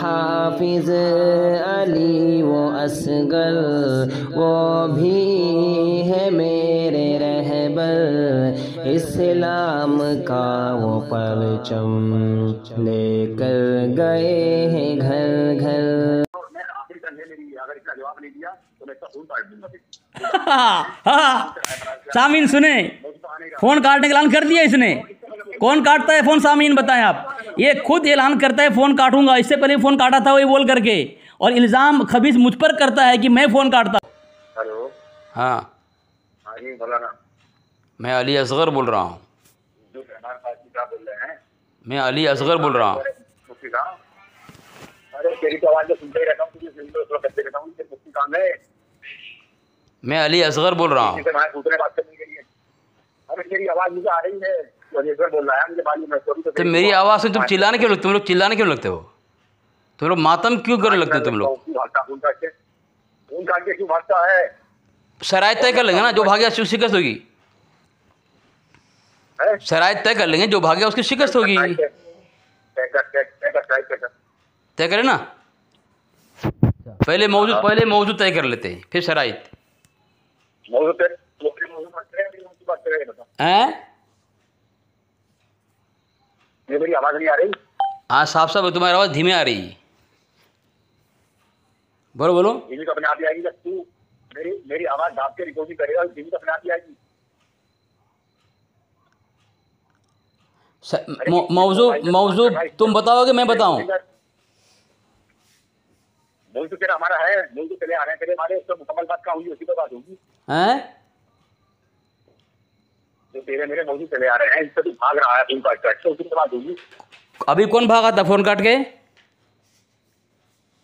हाफिज अली वो असगर वो भी है मेरे रहबर, इस्लाम का वो परचम लेकर गए हैं घर घर। अगर इसका जवाब नहीं दिया तो मैं इसका फोन काट दूंगा। हाँ सामीन सुने, फोन काटने का ऐलान कर दिया इसने। कौन काटता है फोन सामीन बताएं आप? ये खुद ऐलान करता है फोन काटूंगा, इससे पहले फोन काटा था वही बोल करके, और इल्ज़ाम खबीस मुझ पर करता है कि मैं फोन काटता। हेलो हाँ हाँ जी बोला ना, मैं अली असगर बोल रहा हूँ। जो रहमान पासी साहब बोल रहे हैं। मैं अली असगर बोल रहा हूँ। मुफ्ती साहब, अरे तेरी तो आवाज़ तो सुनते ही रहता हूँ, तुझे सुनते हो करते रहता हूँ, मुफ्ती काम है। मैं अली असगर बोल रहा हूँ। दूसरे बात करने के लिए, अरे तेरी आवाज़ मुझे आ रही है, तो असगर बोल रहा है, मुझे मालूम है। तो मेरी आवाज़ से तुम चिल्लाने क्यों लगते? तुम लोग चिल्लाने क्यों लगते हो? तुम लोग मातम क्यों करने लगते हो? तुम लोग फोन काट के क्यों भागता है? शराइत तय कर लेंगे ना, जो भागेगा उसकी शिकस्त होगी। शराइत तय कर लेंगे, जो भागेगा उसकी शिकस्त होगी। तय करें ना, पहले मौजूद तय कर लेते हैं, फिर शराइत। हैं? मेरी आवाज़ नहीं आ रही? हाँ साफ साफ तुम्हारी आवाज़ धीमे आ रही है। बोलो बोलो। धीमी तो अपने आप ही आएगी, जब तू मेरी आवाज़ दाब के रिकॉर्डिंग करेगा, धीमी तो अपने आप ही आएगी। मौजू तुम बताओगे मैं बताऊं? मौजू तो तेरा हमारा है, मौजू चले आ रहे हैं तेरे हमारे, उससे मुकम्मल बात कहाँ हुई, उसी पर बात होगी। हैं? जो तेरे मेरे मौजू चले आ रहे हैं, इससे तू भाग रहा है, फोन काट के, उसी पर बात होगी। अभी कौन भागा था फोन काट के?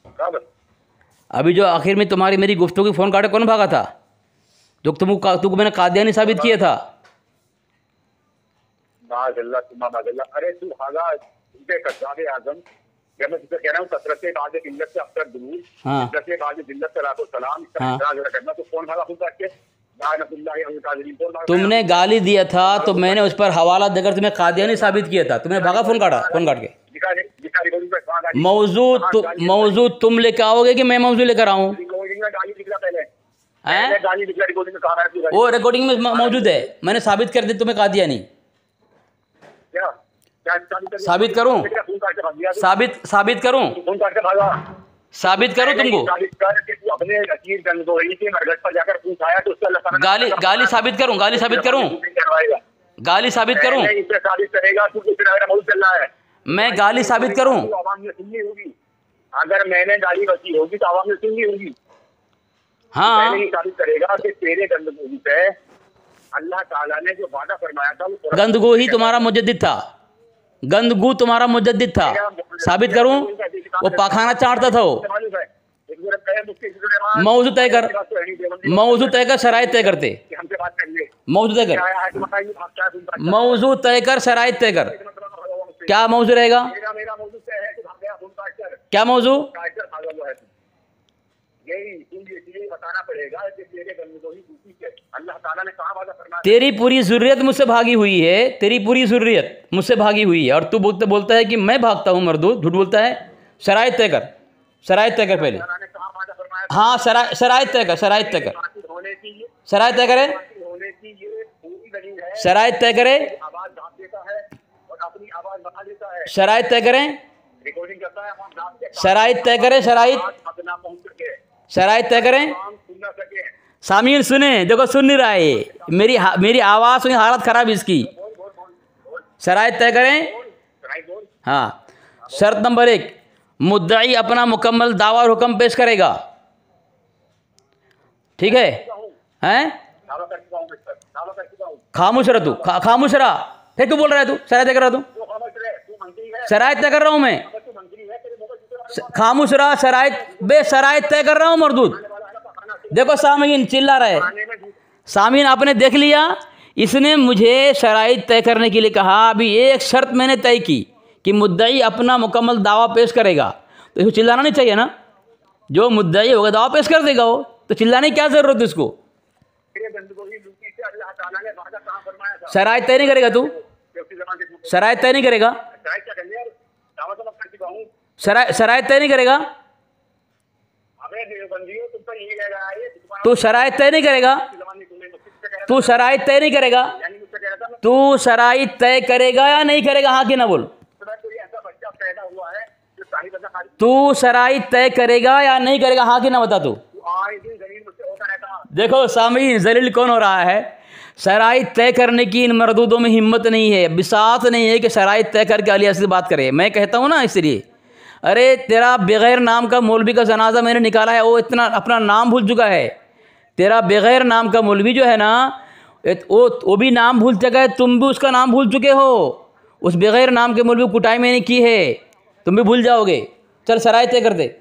कब? अभी जो आखिर में तुम्हारी मेरी गुफ्तगू की फोन काटे, कौन भागा था? जो तुमको मैंने कादियानी साबित किया था। अरे तू भागा कसाबे आजम, मैं तुझे कह रहा हूँ, कसरत से बाज़ जिल्लत से अक्सर दुरूद, कसरत से बाज़ जिल्लत से लाखों सलाम, इसका इतराज़ करना। तो कौन भागा फोन काट के? तुमने गाली दिया था तो मैंने उस पर हवाला देकर तुम्हें कादियानी साबित किया था, तुमने भागा फोन काट के। मौजू तुम लेकर आओगे कि मैं मौजू लेकर आऊँ? वो रिकॉर्डिंग में मौजूद है, मैंने साबित कर दी तुम्हें कादियानी। साबित करूं? साबित करूं? साबित करूं तुमको? गाली साबित करूं? गाली साबित करूं? गाली साबित करूं? मैं गाली साबित करूं? अगर मैंने गाली बची होगी तो आवाम ने सुननी होगी। हाँ साबित करेगा कि तेरे गंदगोही पे अल्लाह ताला ने जो वादा फरमाया था वो गंदगो ही तुम्हारा मुजद्दिद था, गंदगू तुम्हारा मुजद्दिद था। साबित करूं? वो पाखाना चाटता था वो। मौजू तय कर, मौजू तय कर, शराइत तय करते। मौजू तय कर, मौजू तय कर, शराइत तय कर। क्या मौजू रहेगा? क्या मौजू? बताना पड़ेगा कि तेरे अल्लाह ताला ने कहां वादा फरमाया। तेरी पूरी ज़ुर्रियत मुझसे भागी हुई है, तेरी पूरी ज़ुर्रियत मुझसे भागी हुई है, और तू बोलता है कि मैं भागता हूँ मरदूद, झूठ बोलता है। शराइत तय कर, शराइत तय कर पहले। हाँ शराइत तय कर, शराइत तय कर, शराइत तय करे, शराइत तय करे, शराइत तय करें, शराइत तय करें, शराइत तय करें। सामीन सुने, देखो सुन नहीं रहा है, मेरी आवाज़ सुनी, हालत ख़राब इसकी। शराइत तय करें। हाँ, शर्त नंबर 1, मुद्दई अपना मुकम्मल दावा और हुक्म पेश करेगा। ठीक है? हैं? खामोश रह तू, खामोश रहा। फिर क्यों बोल रहा है तू? शराइत तय कर रहा तू? शराइत तय कर रहा हूँ मैं। खामोश रहा, शराइत तय कर रहा हूँ मरदूद। देखो सामीन चिल्ला रहा है। सामीन आपने देख लिया, इसने मुझे शराइत तय करने के लिए कहा। अभी एक शर्त मैंने तय की कि मुद्दई अपना मुकम्मल दावा पेश करेगा, तो इसको चिल्लाना नहीं चाहिए ना? जो मुद्दई होगा दावा पेश कर देगा वो, तो चिल्लाने की क्या जरूरत है इसको? शराइत तय नहीं करेगा तू? शराइत तय नहीं करेगा? शराइत तय नहीं करेगा? अबे देवबंदियों, तुम तो यही कह रहा है, तू शराइत तय नहीं करेगा? तू शराइत तय नहीं करेगा? तू शराइत तय करेगा या नहीं करेगा? हाँ कि ना बोल। ऐसा बच्चा पैदा हुआ है जो सारी बच्चा, तू शराइत तय करेगा या नहीं करेगा? हाँ कि ना बता तू। देखो सामीन, जलील कौन हो रहा है? शराइत तय करने की इन मरदूदों में हिम्मत नहीं है, बिसात नहीं है कि शराइत तय करके अली से बात करे। मैं कहता हूँ ना इसलिए, अरे तेरा बगैर नाम का मौलवी का जनाजा मैंने निकाला है, वो इतना अपना नाम भूल चुका है। तेरा बगैर नाम का मौलवी जो है ना, वो भी नाम भूल चुका है, तुम भी उसका नाम भूल चुके हो। उस बगैर नाम के मौलवी कुटाई मैंने की है, तुम भी भूल जाओगे। चल शराइत तय कर दे।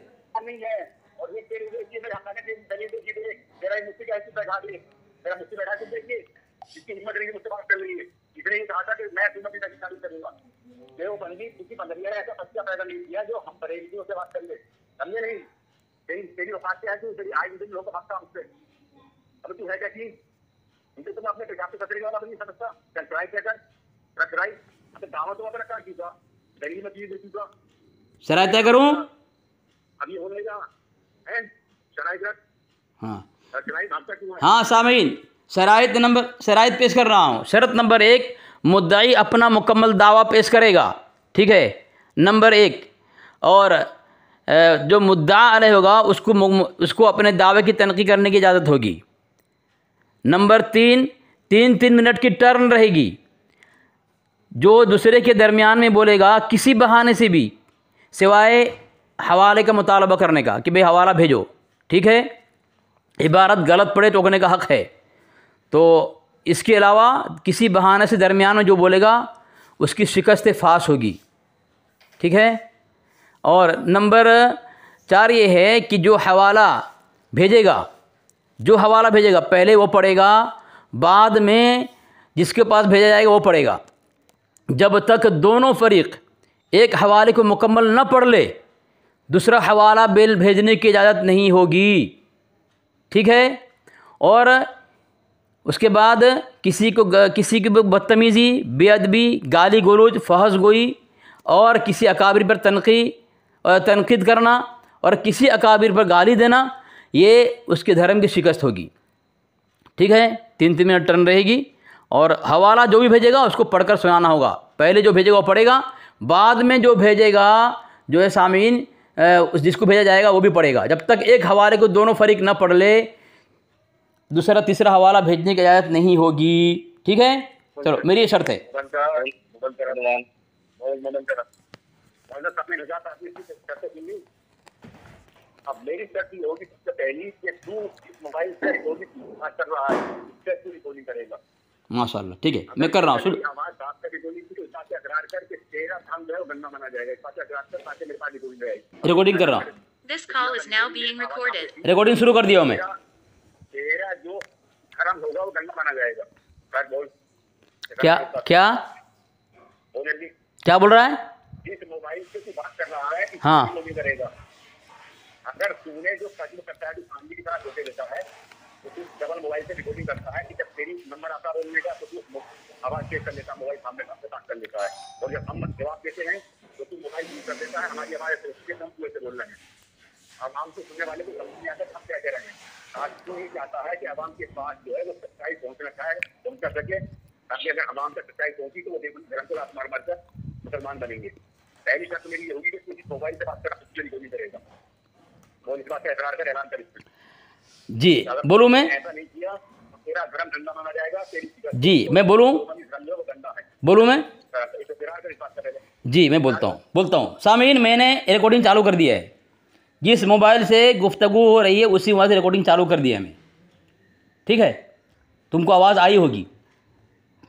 इसकी हिम्मत नहीं मुझसे बात कर रही है, इसने ही कहा था कि मैं तुम्हें भी शादी करूंगा। देवबंदी किसी बंदरिया ने ऐसा बच्चा पैदा नहीं किया जो हम बरेलियों से बात करेंगे, समझे नहीं? तेरी औकात क्या है? तू तेरी आज दिन लोगों को भागता हमसे, अब तू है क्या चीज? उनसे तुम अपने पेशाब से कतरे वाला नहीं समझता? कंट्राई क्या कर रखराई अपने दावा तो अपना कर चुका, दलील में चीज दे चुका। शराइत तय करूं? अभी हो रहेगा है शराइत रख। हाँ शराइत भागता क्यों है? हाँ सामीन, शराइत पेश कर रहा हूँ। शर्त नंबर 1, मुद्दाई अपना मुकम्मल दावा पेश करेगा, ठीक है, नंबर 1। और जो मुद्दा अलैह होगा उसको अपने दावे की तनक़ीद करने की इजाज़त होगी। नंबर 3, 3 मिनट की टर्न रहेगी। जो दूसरे के दरमियान में बोलेगा किसी बहाने से भी, सिवाय हवाले का मुतालबा करने का कि भाई हवाला भेजो, ठीक है, इबारत गलत पड़े टोकने का हक़ है। तो इसके अलावा किसी बहाने से दरमियान में जो बोलेगा उसकी शिकस्त फाश होगी, ठीक है। और नंबर 4 ये है कि जो हवाला भेजेगा पहले वो पढ़ेगा, बाद में जिसके पास भेजा जाएगा वो पढ़ेगा। जब तक दोनों फरीक एक हवाले को मुकम्मल न पढ़ ले, दूसरा हवाला बिल भेजने की इजाज़त नहीं होगी, ठीक है। और उसके बाद किसी की बदतमीज़ी, बेअदबी, गाली गलौज, फहश गोई और किसी अकाबिर पर तनक़ीद करना और किसी अकाबिर पर गाली देना, ये उसके धर्म की शिकस्त होगी, ठीक है। 3 मिनट टर्न रहेगी। और हवाला जो भी भेजेगा उसको पढ़कर सुनाना होगा। पहले जो भेजेगा वो पढ़ेगा, बाद में जो भेजेगा जो है सामीन जिसको भेजा जाएगा वो भी पढ़ेगा। जब तक एक हवाले को दोनों फरीक न पढ़ ले, दूसरा तीसरा हवाला भेजने की इजाज़त नहीं होगी, ठीक है। चलो मेरी ये शर्त है। अब मेरी शर्त ये होगी सबसे पहली कि तू इस मोबाइल से रिकॉर्डिंग कर रहा है, इससे तू रिकॉर्डिंग करेगा। माशाल्लाह, ठीक है, मैं कर रहा हूँ। आवाज बात का रिकॉर्डिंग की तो साथ अकरार करके तेरा काम जो है वो गंदा माना जाएगा। साथ अकरार कर साथ मेरे पास रिकॉर्डिंग रहेगी। रिकॉर्डिंग कर रहा हूँ। This call is now being recorded. Recording शुरू कर दिया मैं। तेरा जो हराम होगा वो गंदा माना जाएगा। कर बोल। क्या बोल जल्दी। क्या बोल रहा है? जिस मोबाइल से तू बात कर रहा है हाँ, इसको करेगा। अगर तूने जो कदम करता है, आंधी की तरह धोखे देता है, तो तू डबल मोबाइल से रिकॉर्डिंग करता है कि जब तेरी नंबर आता है बोलने का तो तू आवाज चेक कर लेता, मोबाइल सामने से बात कर लेता है। और जब हम जवाब देते हैं तो तू मोबाइल यूज कर देता है, हमारी आवाज हम तू ऐसे बोल रहे हैं। अब आम से सुनने वाले को समझ नहीं आता हम क्या कह रहे हैं। आज तू ये चाहता है कि आवाम के पास जो है वो सच्चाई पहुँच सके, ताकि अगर आवाम तक सच्चाई पहुंची तो वो धर्म को मार मार कर मुसलमान बनेंगे। पहली शर्त मेरी ये होगी कि तू जिस मोबाइल से बात कर उसकी रिकॉर्डिंग करेगा। वो इस बात का इकरार कर, ऐलान कर जी। बोलूँ मैं? ऐसा नहीं किया तो तेरा धर्म गंदा माना जाएगा। जी मैं बोलूँ? बोलूँ मैं? जी मैं बोलता हूँ। सामीन, मैंने रिकॉर्डिंग चालू कर दिया है। जिस मोबाइल से गुफ्तगू हो रही है उसी मोबाइल से रिकॉर्डिंग चालू कर दिया है मैं, ठीक है। तुमको आवाज़ आई होगी।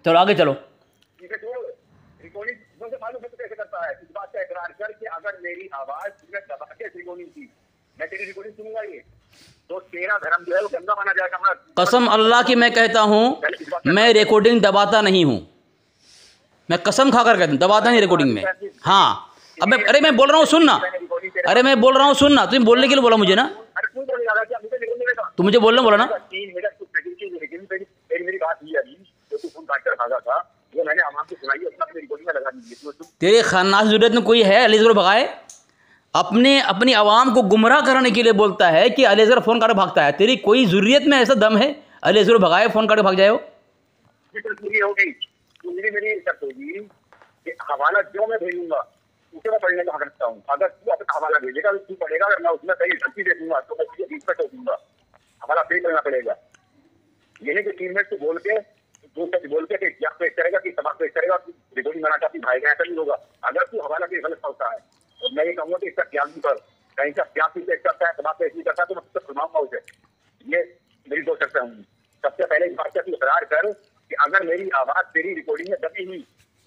चलो आगे चलो। रिकॉर्डिंग मालूम है तो कैसे करता है? इस बात का इकरार कर कि अगर मेरी आवाज़ तुमने दबा के रिकॉर्डिंग की, मैं तेरी रिकॉर्डिंग सुनूंगा ये, तो तेरा धर्म जो है वो गंदा माना जाएगा। कसम अल्लाह की मैं कहता हूँ, मैं रिकॉर्डिंग दबाता नहीं हूँ। मैं कसम खाकर कहता हूँ, दबाता नहीं रिकॉर्डिंग में। हाँ अब अरे मैं बोल रहा हूँ सुनना, मैं बोल रहा हूँ सुनना। तुम बोलने के लिए बोला मुझे ना, तुम मुझे बोलना बोला ना। तेरे खानदान की जरूरत में कोई है अली को भगाए? अपनी आवाम को गुमराह करने के लिए बोलता है कि अली असगर फ़ोन काटे भागता है। तेरी कोई ज़रूरियत में ऐसा दम है अली असगर भगाए फ़ोन काटे भाग जाए हो? ये होगी तो मेरी शर्त होगी कि हवाला जो मैं भेजूंगा उसे मैं पढ़ने का हक रखता हूँ। अगर तू अपना हवाला भेजेगा तू पढ़ेगा, अगर मैं उसमें सही गलती दे दूंगा तो मैं तुझे 20 पे ठोकूंगा। हवाला पे करना पड़ेगा। यही कि 3 मिनट तू बोल के 2 सच बोल के क्या पेश करेगा कि समाज पेश करेगा, रिकॉर्डिंग बना चाहती भाई ऐसा नहीं होगा। अगर तू हवाला के गलत होता है और मैं ये कहूँगा कि इसका त्याग भी कर, कहीं का त्याग भी पेश करता है, समाज पेश नहीं करता तो मैं उससे सुनाऊंगा उसे। ये मेरी 2 शर्तें होंगी। सबसे पहले इस बात का तू इकरार कर कि अगर मेरी आवाज तेरी रिकॉर्डिंग में दबी हुई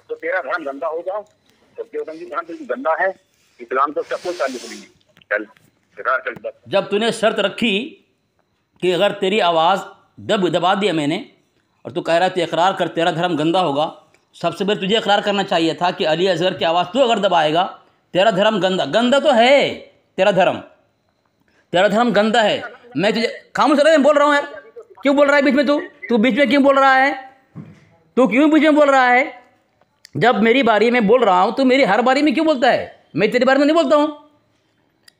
तो तेरा धर्म गंदा होगा। तो देवबंदी धर्म बिल्कुल गंदा है, इस्लाम तो सब कुछ चालू करेंगे। चल इकरार कर बस। जब तूने शर्त रखी कि अगर तेरी आवाज़ दबा दिया मैंने और तू कह रहा है तू इकरार कर तेरा धर्म गंदा होगा, सबसे पहले तुझे इकरार करना चाहिए था कि अली असगर की आवाज़ तू अगर दबाएगा तेरा धर्म गंदा तो है। तेरा धर्म गंदा है। मैं तुझे खामोश रह, मैं बोल रहा हूँ यार। क्यों बोल रहा है बीच में? तू बीच में क्यों बोल रहा है? तू क्यों बीच में बोल रहा है? जब मेरी बारी में बोल रहा हूँ तो मेरी हर बारी में क्यों बोलता है? मैं तेरी बारे में नहीं बोलता हूँ।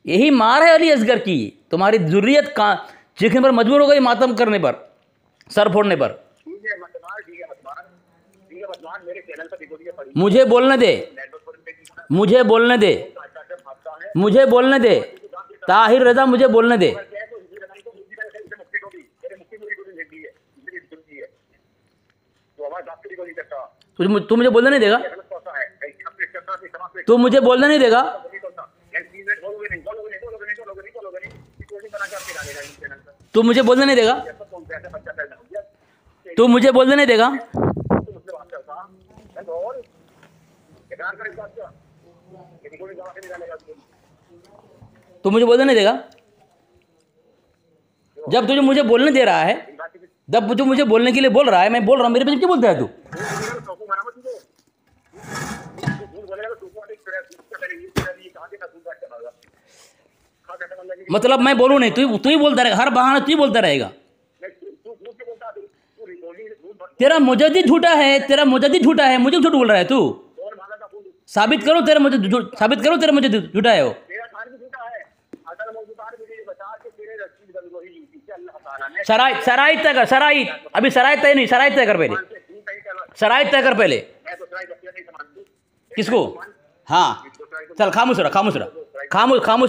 यही मार है अली असगर की। तुम्हारी ज़ुर्रियत का चीखने पर मजबूर हो गई, मातम करने पर, सर फोड़ने पर। मुझे बोलने दे ताहिर रजा, मुझे बोलने दे। तू मुझे बोलने नहीं देगा? तू मुझे बोलने नहीं देगा? तू मुझे बोलने नहीं देगा? तू मुझे बोलने नहीं देगा? तू मुझे बोलने नहीं देगा? जब तुझे मुझे बोलने दे रहा है, जब तू मुझे बोलने के लिए बोल रहा है, मैं बोल रहा हूँ, मेरे पे क्यों बोलता है तू? मतलब मैं बोलूँ नहीं, तू ही बोलता रहेगा, हर बहाना तू ही बोलता रहेगा। तेरा मुजद्दिद झूठा है, मुझे झूठ बोल रहा है तू। साबित करो तेरा मुजद्दिद झूठा है वो। शराइत तय कर, अभी शराइत तय नहीं, शराइत तय कर पहले, शराइत तय कर पहले। किसको? हाँ चल खामोश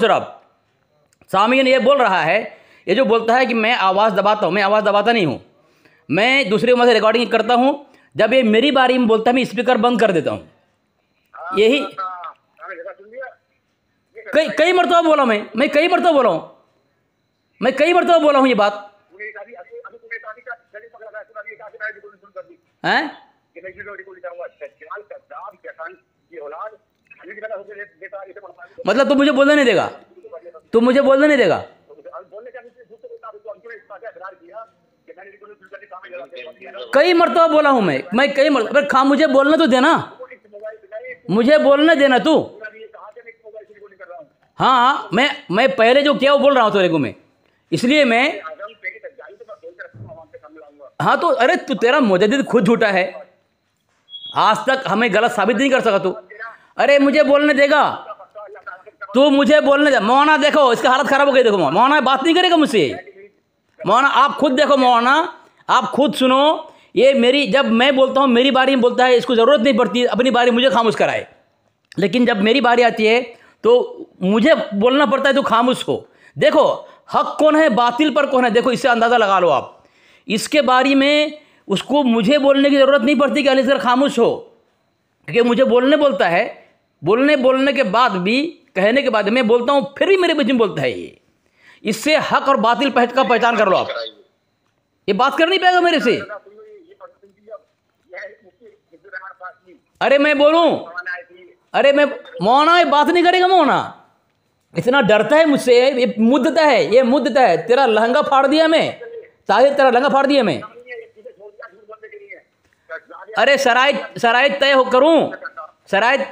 रहा। सामीन ये बोल रहा है, ये जो बोलता है कि मैं आवाज़ दबाता हूँ, मैं आवाज़ दबाता नहीं हूँ, मैं दूसरे के मुँह से रिकॉर्डिंग करता हूँ। जब ये मेरी बारी में बोलता है मैं स्पीकर बंद कर देता हूँ। यही कई मरतबा बोला हूँ मैं कई मरतबा बोला हूँ ये बात हैं। मतलब तू मुझे बोलने नहीं देगा? कई मरतबा बोला हूं मैं कई मरतबा। खा मुझे बोलने तो देना, मुझे बोलने देना तू। हाँ मैं पहले जो किया वो बोल रहा हूँ तेरे को मैं, इसलिए मैं। हाँ तो अरे तू तेरा मुजद्दिद खुद झूठा है, आज तक हमें गलत साबित नहीं कर सका तू। अरे मुझे बोलने देगा? तू मुझे बोलने दे। मौलाना देखो इसका हालत खराब हो गई, देखो मौलाना बात नहीं करेगा मुझसे। मौलाना आप खुद देखो, मौलाना आप खुद सुनो। ये मेरी, जब मैं बोलता हूँ मेरी बारी में बोलता है, इसको ज़रूरत नहीं पड़ती अपनी बारी मुझे खामोश कराए, लेकिन जब मेरी बारी आती है तो मुझे बोलना पड़ता है तो खामोश हो। देखो हक कौन है, बातिल पर कौन है, देखो इससे अंदाज़ा लगा लो आप। इसके बारी में उसको मुझे बोलने की ज़रूरत नहीं पड़ती कि अली असगर खामोश हो, क्योंकि मुझे बोलता है। बोलने के बाद भी, कहने के बाद मैं बोलता हूँ, फिर भी मेरे बीच में बोलता है ये। इससे हक और बातिल का पहचान कर लो आप। ये बात कर नहीं पाएगा मेरे से। अरे मैं बोलूं, अरे मैं मौना ये बात नहीं करेगा। मौना इतना डरता है मुझसे, ये मुद्दता है। तेरा लहंगा फाड़ दिया मैं, ताहिर तेरा लहंगा फाड़ दिया मैं। अरे शराइत तय करूं, शराइत।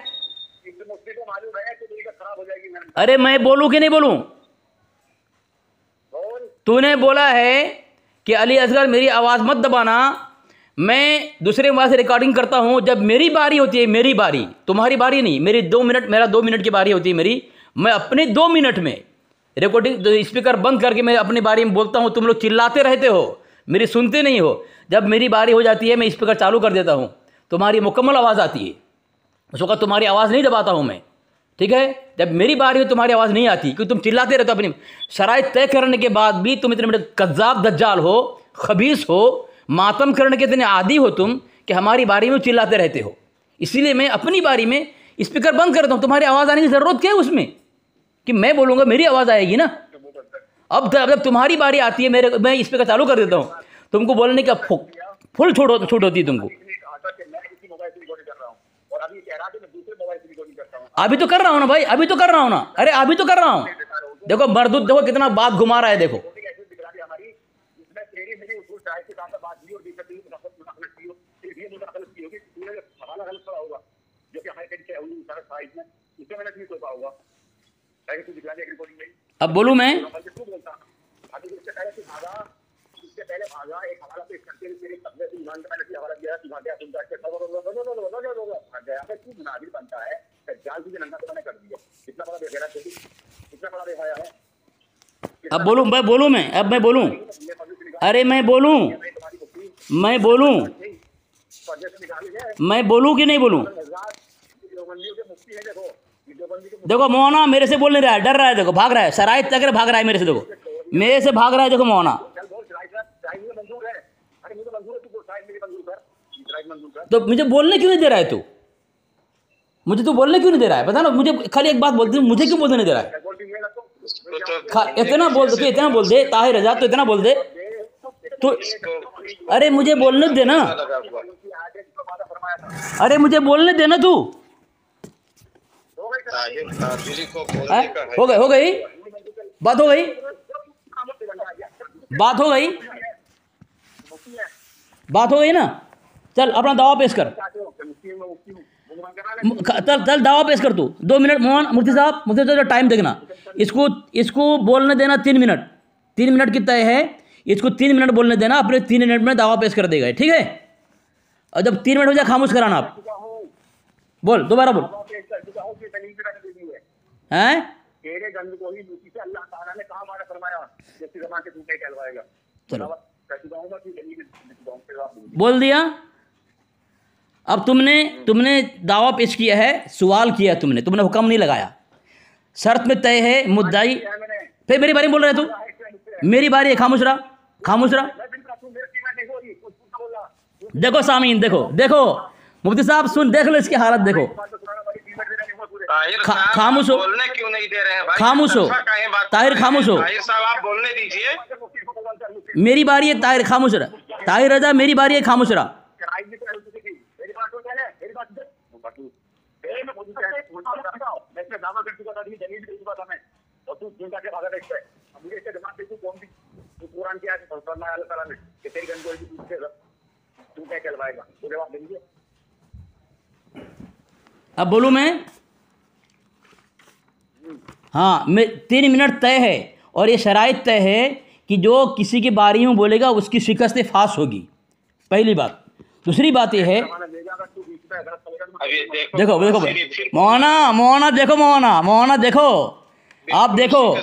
अरे मैं बोलूं कि नहीं बोलूं? तूने बोला है कि अली असगर मेरी आवाज़ मत दबाना, मैं दूसरे वहाँ से रिकॉर्डिंग करता हूँ। जब मेरी बारी होती है, मेरी बारी, तुम्हारी बारी नहीं, मेरा 2 मिनट की बारी होती है मेरी, मैं अपने 2 मिनट में रिकॉर्डिंग स्पीकर बंद करके मैं अपनी बारी में बोलता हूँ, तुम लोग चिल्लाते रहते हो, मेरी सुनते नहीं हो। जब मेरी बारी हो जाती है मैं स्पीकर चालू कर देता हूँ, तुम्हारी मुकम्मल आवाज़ आती है, उस वक्त तुम्हारी आवाज़ नहीं दबाता हूँ मैं, ठीक है। जब मेरी बारी हो तुम्हारी आवाज़ नहीं आती क्योंकि तुम चिल्लाते रहते हो। अपनी शराइत तय करने के बाद भी तुम इतने बड़े कज़्ज़ाब दज्जाल हो, खबीस हो, मातम करने के इतने आदी हो तुम कि हमारी बारी में चिल्लाते रहते हो। इसीलिए मैं अपनी बारी में स्पीकर बंद करता हूँ। तुम्हारी आवाज़ आने की ज़रूरत क्या है उसमें कि मैं बोलूँगा मेरी आवाज़ आएगी ना। अब जब तुम्हारी बारी आती है मैं स्पीकर चालू कर देता हूँ, तुमको बोलने का फुल छूट होती है तुमको। अभी तो कर रहा हूँ ना भाई, अभी तो कर रहा हूँ ना, अरे अभी तो कर रहा हूँ। देखो मरदूद, देखो कितना बात घुमा रहा है, देखो अब बोलूँ मैं। अब बोलूँ मैं, बोलूँ मैं, अब मैं बोलूँ, अरे मैं बोलूँ, मैं बोलूँ, मैं बोलूँ कि नहीं बोलूँ। देखो मोहना मेरे से बोल नहीं रहा है, डर रहा है, देखो भाग रहा है, शराइत तक भाग रहा है मेरे से, देखो मेरे से भाग रहा है, देखो मोहना। तो मुझे बोलने क्यों नहीं दे रहा है तू, मुझे तू बोलने क्यों नहीं दे रहा है, बता ना मुझे। खाली एक बात बोलती, मुझे क्यों बोलने नहीं दे रहा है। इतना बोल दो, इतना बोल दे ताहिर रजा, तो इतना बोल दे तो, अरे मुझे बोलने देना, अरे मुझे बोलने देना तू। हो गई बात, हो गई बात, हो गई बात, हो गई ना। चल अपना दावा पेश कर, चल दावा पेश कर तू। 2 मिनट मोहन मुफ्ती साहब टाइम देखना, इसको बोलने देना 3 मिनट, 3 मिनट की तय है, इसको 3 मिनट बोलने देना, अपने 3 मिनट में दावा पेश कर देगा, ठीक है। और जब 3 मिनट हो जाए खामोश कराना आप। बोल दोबारा बोल। हैं तेरे गंद को ही दूसरी से अल्लाह ताला ने कहा मारा फरमाया जैसे ज़बान के तू कहलवाएगा। चलो बोल दिया। अब तुमने दावा पेश किया है, सवाल किया तुमने हुक्म नहीं लगाया, शर्त में तय है मुद्दाई। फिर मेरी बारी में बोल रहे तू, मेरी बारी है, खामोश रहा, खामोश रहा। देखो सामीन, देखो मुफ्ती साहब सुन, देख लो इसकी हालत, देखो खामोश हो, बोलने क्यों नहीं दे रहे हैं भाई? खामोश हो ताहिर, खामोश हो ताहिर साहब, आप बोलने दीजिए। मेरी बारी है ताहिर, खामोश रहा, ताहिर रजा मेरी बारी है, खामोश रहा। अब बोलूं मैं, हाँ मैं 3 मिनट तय है और ये शराइत तय है कि जो किसी की बारी में बोलेगा उसकी शिकस्त फाश होगी, पहली बात। दूसरी बात ये है, देखो मोहना देखो आप देखो,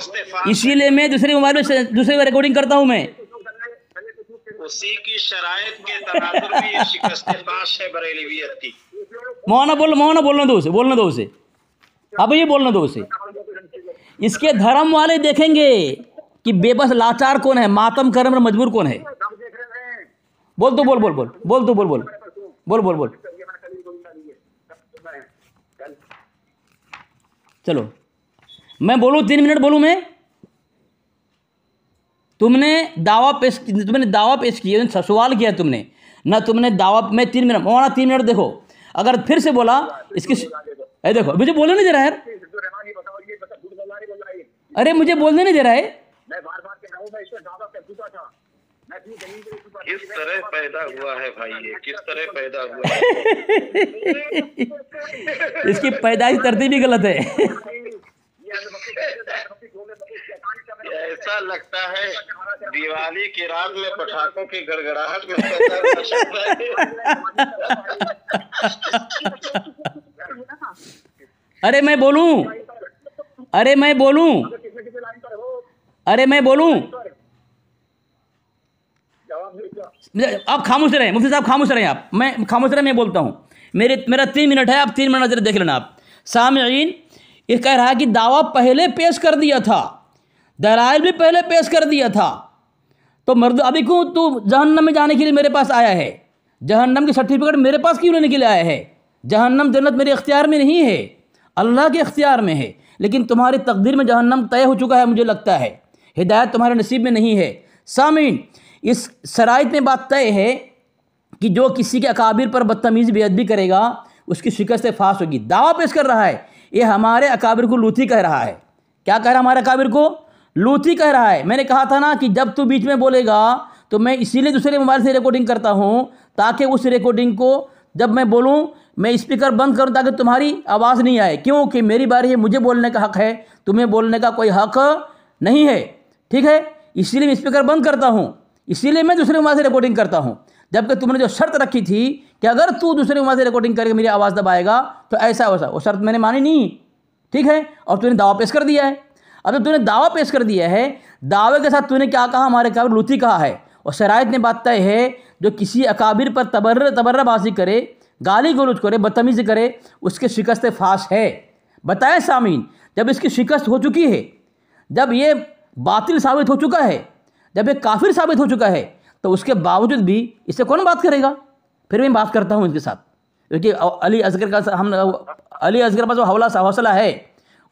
इसीलिए मैं दूसरे मोबाइल में दूसरे रिकॉर्डिंग करता हूँ मैं। उसी की शराइत के तनाजुर में ये शिकस्त फाश है बरेलवियत की। मोहना बोलने दो उसे, अब ये बोलने दो उसे। इसके धर्म वाले देखेंगे कि बेबस लाचार कौन है, मातम करने में मजबूर कौन है। बोल तो बोल। चलो मैं बोलूं, 3 मिनट बोलूं मैं। तुमने दावा पेश किया, सवाल किया तुमने ना, तुमने दावा में 3 मिनट मोहना 3 मिनट। देखो अगर फिर से बोला इसकी, देखो मुझे बोलने नहीं दे रहा है, अरे मुझे बोलने नहीं दे रहा है। किस तरह पैदा हुआ है भाई, ये किस तरह पैदा हुआ है? इसकी पैदाइश तरतीब भी गलत है। ऐसा लगता है दिवाली की रात में पटाखों की गड़गड़ाहट में पैदा हो सकता है। अरे मैं बोलूं, अरे मैं बोलूं, अगर किसी किसी लाइन पर हो, अरे मैं बोलूं, पर जवाब दे क्या? आप खामोश रहें, मुफ्ती साहब खामोश रहें आप, मैं खामोश रहें, मैं बोलता हूँ। मेरा 3 मिनट है, आप 3 मिनट नजर देख लेना आप। सामईन, ये कह रहा है कि दावा पहले पेश कर दिया था, दलाइल भी पहले पेश कर दिया था, तो मर्द अभी क्यों तू जहन्नम में जाने के लिए मेरे पास आया है? जहन्नम की सर्टिफिकेट मेरे पास क्यों लेने के लिए आया है? जहन्नम जन्नत मेरे इख्तियार में नहीं है, अल्लाह के इख्तियार में है, लेकिन तुम्हारी तकदीर में जहन्नम तय हो चुका है, मुझे लगता है हिदायत तुम्हारे नसीब में नहीं है। सामीन, इस शराइत में बात तय है कि जो किसी के अकाबिर पर बदतमीज़ी बेअदबी करेगा उसकी शिकस्त फाश होगी। दावा पेश कर रहा है, ये हमारे अकाबिर को लूथी कह रहा है। क्या कह रहा है? हमारे अकाबिर को लूथी कह रहा है। मैंने कहा था ना कि जब तू बीच में बोलेगा तो मैं इसीलिए दूसरे मोबाइल से रिकॉर्डिंग करता हूँ, ताकि उस रिकॉर्डिंग को जब मैं बोलूँ मैं स्पीकर बंद करूँ ताकि तुम्हारी आवाज़ नहीं आए, क्योंकि मेरी बारी है, मुझे बोलने का हक़ है, तुम्हें बोलने का कोई हक़ नहीं है। ठीक है, इसीलिए मैं स्पीकर बंद करता हूँ, इसीलिए मैं दूसरे मोबाइल से रिकॉर्डिंग करता हूँ। जबकि तुमने जो शर्त रखी थी कि अगर तू दूसरे मोबाइल से रिकॉर्डिंग करके मेरी आवाज़ दबाएगा तो ऐसा वैसा, वो शर्त मैंने मानी नहीं। ठीक है, और तूने दावा पेश कर दिया है। अब जब तूने दावा पेश कर दिया है, दावे के साथ तूने क्या कहा? हमारे अकाबिर लूथी कहा है। और शराइत में बात तय है, जो किसी अकाबिर पर तबर्रबाजी करे, गाली गलौज करे, बदतमीज़ी करे, उसके शिकस्त फाश है। बताएं सामीन, जब इसकी शिकस्त हो चुकी है, जब ये बातिल साबित हो चुका है, जब ये काफिर साबित हो चुका है, तो उसके बावजूद भी इससे कौन बात करेगा? फिर मैं बात करता हूँ इनके साथ, क्योंकि अली असगर का अली असगर पास जो हौसला है,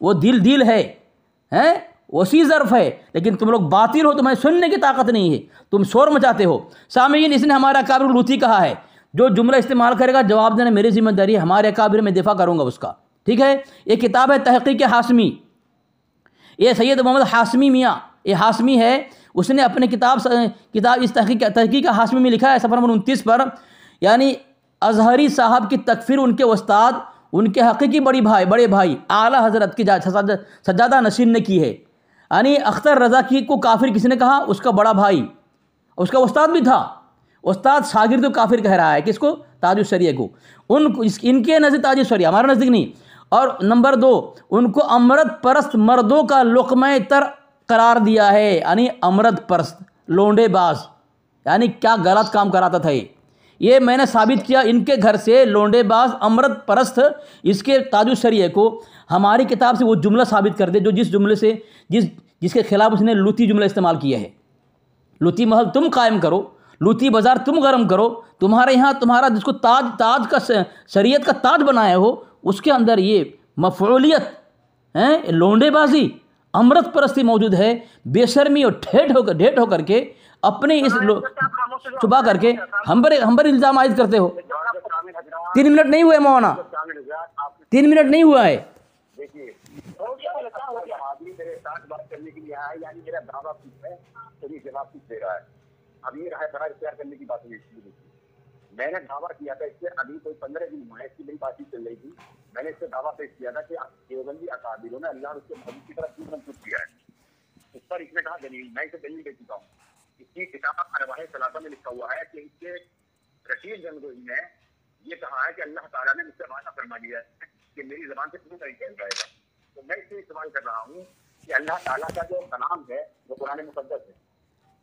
वो दिल है, वसी ज़र्फ है, लेकिन तुम लोग बातिल हो, तुम्हें सुनने की ताकत नहीं है, तुम शोर मचाते हो। सामीन, इसने हमारा अकाबिर लूथी कहा है। जो जुमला इस्तेमाल करेगा जवाब देना मेरी जिम्मेदारी है, हमारे अकाबिर में दिफा करूँगा उसका। ठीक है, ये किताब है तहक़ीक़ हाशमी, ये सैयद मोहम्मद हाशमी मियाँ, ये हाशमी है, उसने अपने किताब इस तहक़ीक़ हाशमी में लिखा है सफ़र नंबर 29 पर, यानी अज़हरी साहब की तकफ़ीर उनके उस्ताद, उनके हकीकी बड़े भाई आला हज़रत की सज्जादा नशीन ने की है। यानी अख्तर रज़ा की को काफिर किसने कहा? उसका बड़ा भाई, उसका उस्ताद भी था। उस्ताद शागिर्द को काफिर कह रहा है, किसको? ताजुश शरिया को। इनके नज़दीक ताजुश शरिया, हमारे नज़दीक नहीं। और नंबर 2, उनको अमृत परस्त मर्दों का लुक़्मे तर करार दिया है, यानी अमृत परस्त, लोंडेबाज, यानी क्या गलत काम कराता था ये मैंने साबित किया। इनके घर से लोंडेबाज, अमृत परस्त, इसके ताजुश शरिया को हमारी किताब से वो जुमला साबित कर दे जो जिस जुमले से जिसके खिलाफ उसने लूती जुमला इस्तेमाल किया है। लूती महल तुम कायम करो, लूती बाज़ार तुम गर्म करो, तुम्हारे यहाँ तुम्हारा जिसको ताज का शरीयत का ताज बनाया हो, उसके अंदर ये मफऊलियत है, लोंडेबाजी, अमृत परस्ती मौजूद है। बेशर्मी और ढेठ होकर के अपने इस छुपा करके हम पर इल्ज़ाम आयद करते हो। 3 मिनट नहीं हुए मौलाना, 3 मिनट नहीं हुआ है। देखिए, आदमी मेरे साथ बात करने के लिए आया, यानी मेरा दावा पूछ है तो ये जवाब पूछ दे रहा है। अब ये रहा बड़ा इख्तियार करने की बात हुई। मैंने दावा किया था इससे अभी कोई 15 दिन हुए, इसकी मेरी बातचीत चल रही थी। मैंने इससे दावा पेश किया था कि देवबंदी अकाबिरों ने अल्लाह और उसके नबी की तरफ क्यों मंसूब किया है। उस पर इसने कहा दलील, मैं इसे दलील दे चुका हूँ। इसकी किताब अरवाह सलासा में लिखा हुआ है कि इसके रशीद जंगोही ने ये कहा है कि अल्लाह ताला ने मुझसे वादा फरमा दिया है कि मेरी ज़बान से पूरी तरीके से जाएगा। तो मैं इससे सवाल कर रहा हूँ कि अल्लाह ताला का जो कलाम है वो कुरान मुक़द्दस है,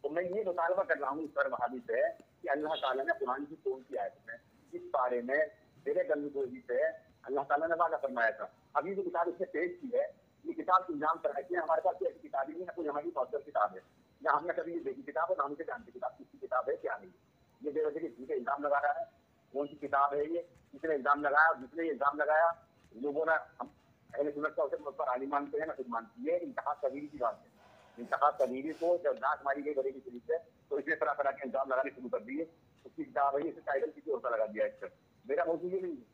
तो मैं ये मुतालबा कर रहा हूँ इस पर वहाबी से कि अल्लाह ताला ने कुरान की कौन सी आयत में इस बारे में तेरे गंदगोही से अल्लाह ताला ने वादा फरमाया था। अभी जो किताब इसने पेश की है, ये किताब इंजाम कर रही है, हमारे पास ऐसी किताब नहीं है, कोई हमारी मौजूद किताब है या हमने कभी ये देखी किताब है, हम से जानते किताब किसकी किताब है क्या नहीं। ये बेवजह के झूठे इल्जाम लगा रहा है। कौन सी किताब है ये, किसने इल्जाम लगाया? जिसने इल्जाम लगाया लोगों ने, हम अहले सुन्नत का उसे मुझ पर आलिम मानते हैं ना खुद मानती है। इंतहा कबीरी की बात है। इंतहा कबीरी को जब दांत मारी गई बरेली शरीफ से, तो इसने तरह तरह के इल्जाम लगाने शुरू कर दिए। उसकी किताब है, इसे टाइटल किसी और का लगा दिया। इस पर मेरा मौजूद ये नहीं है।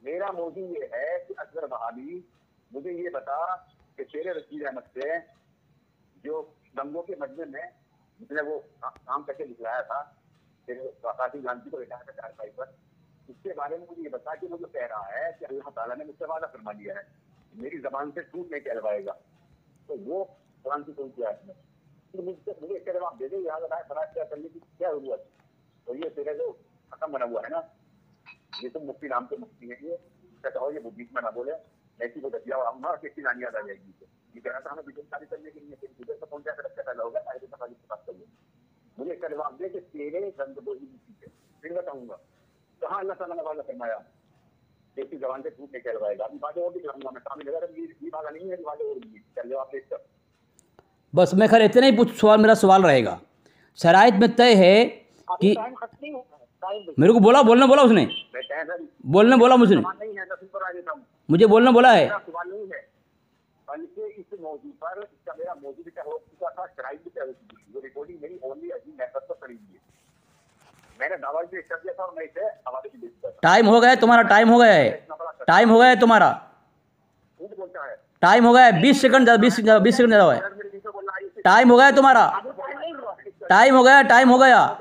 मेरा मौजूद ये है कि असगर वहाबी मुझे ये बता कि शेर रशीद अहमद से जो दंगों के मजमे में जिसने वो काम करके दिखलाया था, वकाती गांधी को बैठाया था चारपाई पर, इसके बारे में मुझे ये बता कि वो जो कह रहा है कि अल्लाह ताला ने मुझसे वादा फरमा दिया है मेरी जबान से टूट नहीं कहलवाएगा, तो वो कुरान की कौन सी आयत में? तो मुझे इसका जवाब दे दे, याद रहा है फराज क्या करने की क्या जरूरत। तो ये तेरे जो खत्म बना हुआ है ना, ये तो मुफ्ती नाम के मुफ्ती है, ये कहो ये बीच में ना बोले, ऐसी को दतिया आऊंगा कि इसकी नानी याद आ जाएगी। ये कह रहा था हमें वीडियो शादी करने के लिए दूसरे से फोन क्या रखा पैदा होगा सारी सफाई की बात करिए। मुझे इसका जवाब दे कि तेरे गंदबोही नीति है, फिर बताऊंगा कहाँ अल्लाह ताला ने वादा फरमाया ऐसी जबान से झूठ नहीं कहलवाएगा। अभी बातें और भी कराऊंगा मैं, सामने लगा ये वाला नहीं है, बातें और भी है। जवाब दे इसका। बस मैं खैर इतना ही पूछ सवाल, मेरा सवाल रहेगा। शराइत में तय है कि मेरे को बोला, बोलने बोला उसने, बोलने बोला मुझे, मुझे बोलने बोला है। सवाल नहीं है बल्कि इस मौजू पर इसका मेरा मौजू भी हो चुका था, शराइत भी तय हो चुकी थी। वो रिकॉर्डिंग मेरी ओनली अजीब नेटवर्क पर पड़ी हुई है। मैंने दावा भी कर दिया था और मैं इसे हवाले से भेज दिया था। टाइम हो गया है तुम्हारा, टाइम हो गया है, टाइम हो गया है तुम्हारा, बोलता है टाइम हो गया है। 20 सेकंड 20 सेकंड ज़्यादा हुआ है। टाइम हो गया है तुम्हारा, टाइम हो गया, टाइम हो गया।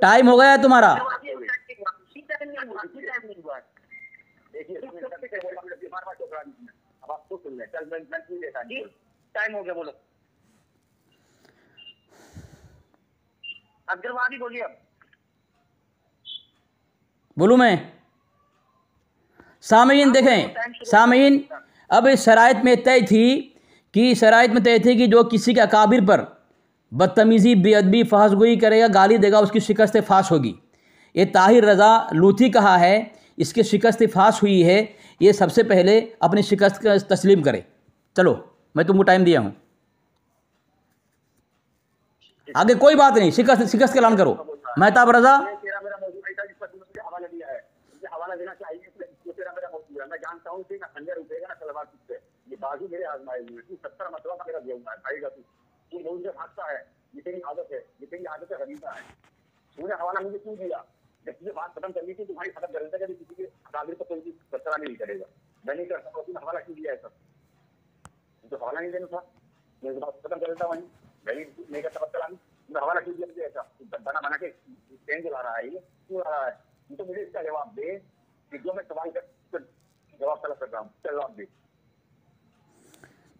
टाइम हो गया है तुम्हारा। टाइम हो गया, बोलो अग्रवादी बोलिए। अब बोलूँ मैं? सामीन देखें, सामीन अब इस शराइत में तय थी कि जो किसी के अकाबिर पर बदतमीज़ी, बेअदबी, फहशगोई करेगा, गाली देगा, उसकी शिकस्त फाश होगी। ये ताहिर रज़ा लूथी कहा है, इसकी शिकस्त फाश हुई है। ये सबसे पहले अपनी शिकस्त का तस्लीम करे। चलो मैं तुमको टाइम दिया हूँ, आगे कोई बात नहीं, शिकस्त का ऐलान करो। मेहताब रज़ा हवाला देना चाहिए, तेरा मेरा मौजूद है। मैं जानता हूँ कि ना खंजर उठेगा ना तलवार तुझसे, ये बाजू मेरे आजमाए हुए। तू 70 मतवा का मेरा दिया हुआ है, खाएगा तू मौजूद से भागता है। ये तेरी आदत है, ये तेरी आदत है गरीबा है। तूने हवाला मुझे क्यों दिया? जब तुझे बात खत्म करनी थी तुम्हारी खत्म कर देता कि किसी के काबिल को कोई बच्चा नहीं करेगा। मैं नहीं कर सकता, तूने हवाला क्यों दिया है? सब तो हवाला नहीं देना था, मैं बात खत्म कर देता। वहीं मैं नहीं करता बच्चा नहीं, तूने हवाला क्यों दिया? मुझे ऐसा बना बना के ट्रेन चला रहा है, ये क्यों आ रहा है? तो मुझे इसका जवाब दे कि जो मैं सवाल कर जवाब तलब कर रहा हूँ, जवाब दे।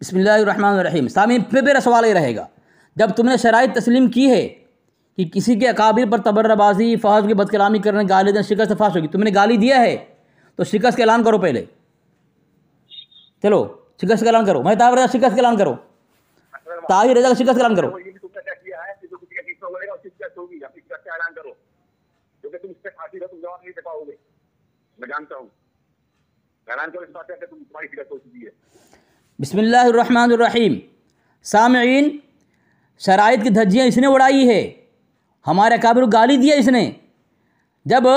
बिस्मिल्लाहिर्रहमानिर्रहीम। सामीन पे मेरा सवाल ये रहेगा, जब तुमने शराइत तस्लीम की है कि किसी के अकाबिर पर तबर्रबाजी, फहश की बदकलामी करने, गाली देना, शिकस्त फाश होगी, तुमने गाली दिया है तो शिकस्त का ऐलान करो पहले। चलो शिकस्त का ऐलान करो। मेहताब रज़ा शिकस्त का ऐलान करो, ताहिर रज़ा शिकस्त का ऐलान करो। तुम इससे फांसी दो, तुम जवाब नहीं दे पाओगे, मैं जानता हूँ। ऐलान करो इस बात पे, तुम तुम्हारी शिकस्त हो चुकी है। बिस्मिल्लाहिर्रहमानिर्रहीम। सामईन, शराइत की धज्जियाँ इसने उड़ाई है, हमारे अकाबिर को गाली दिया इसने। जब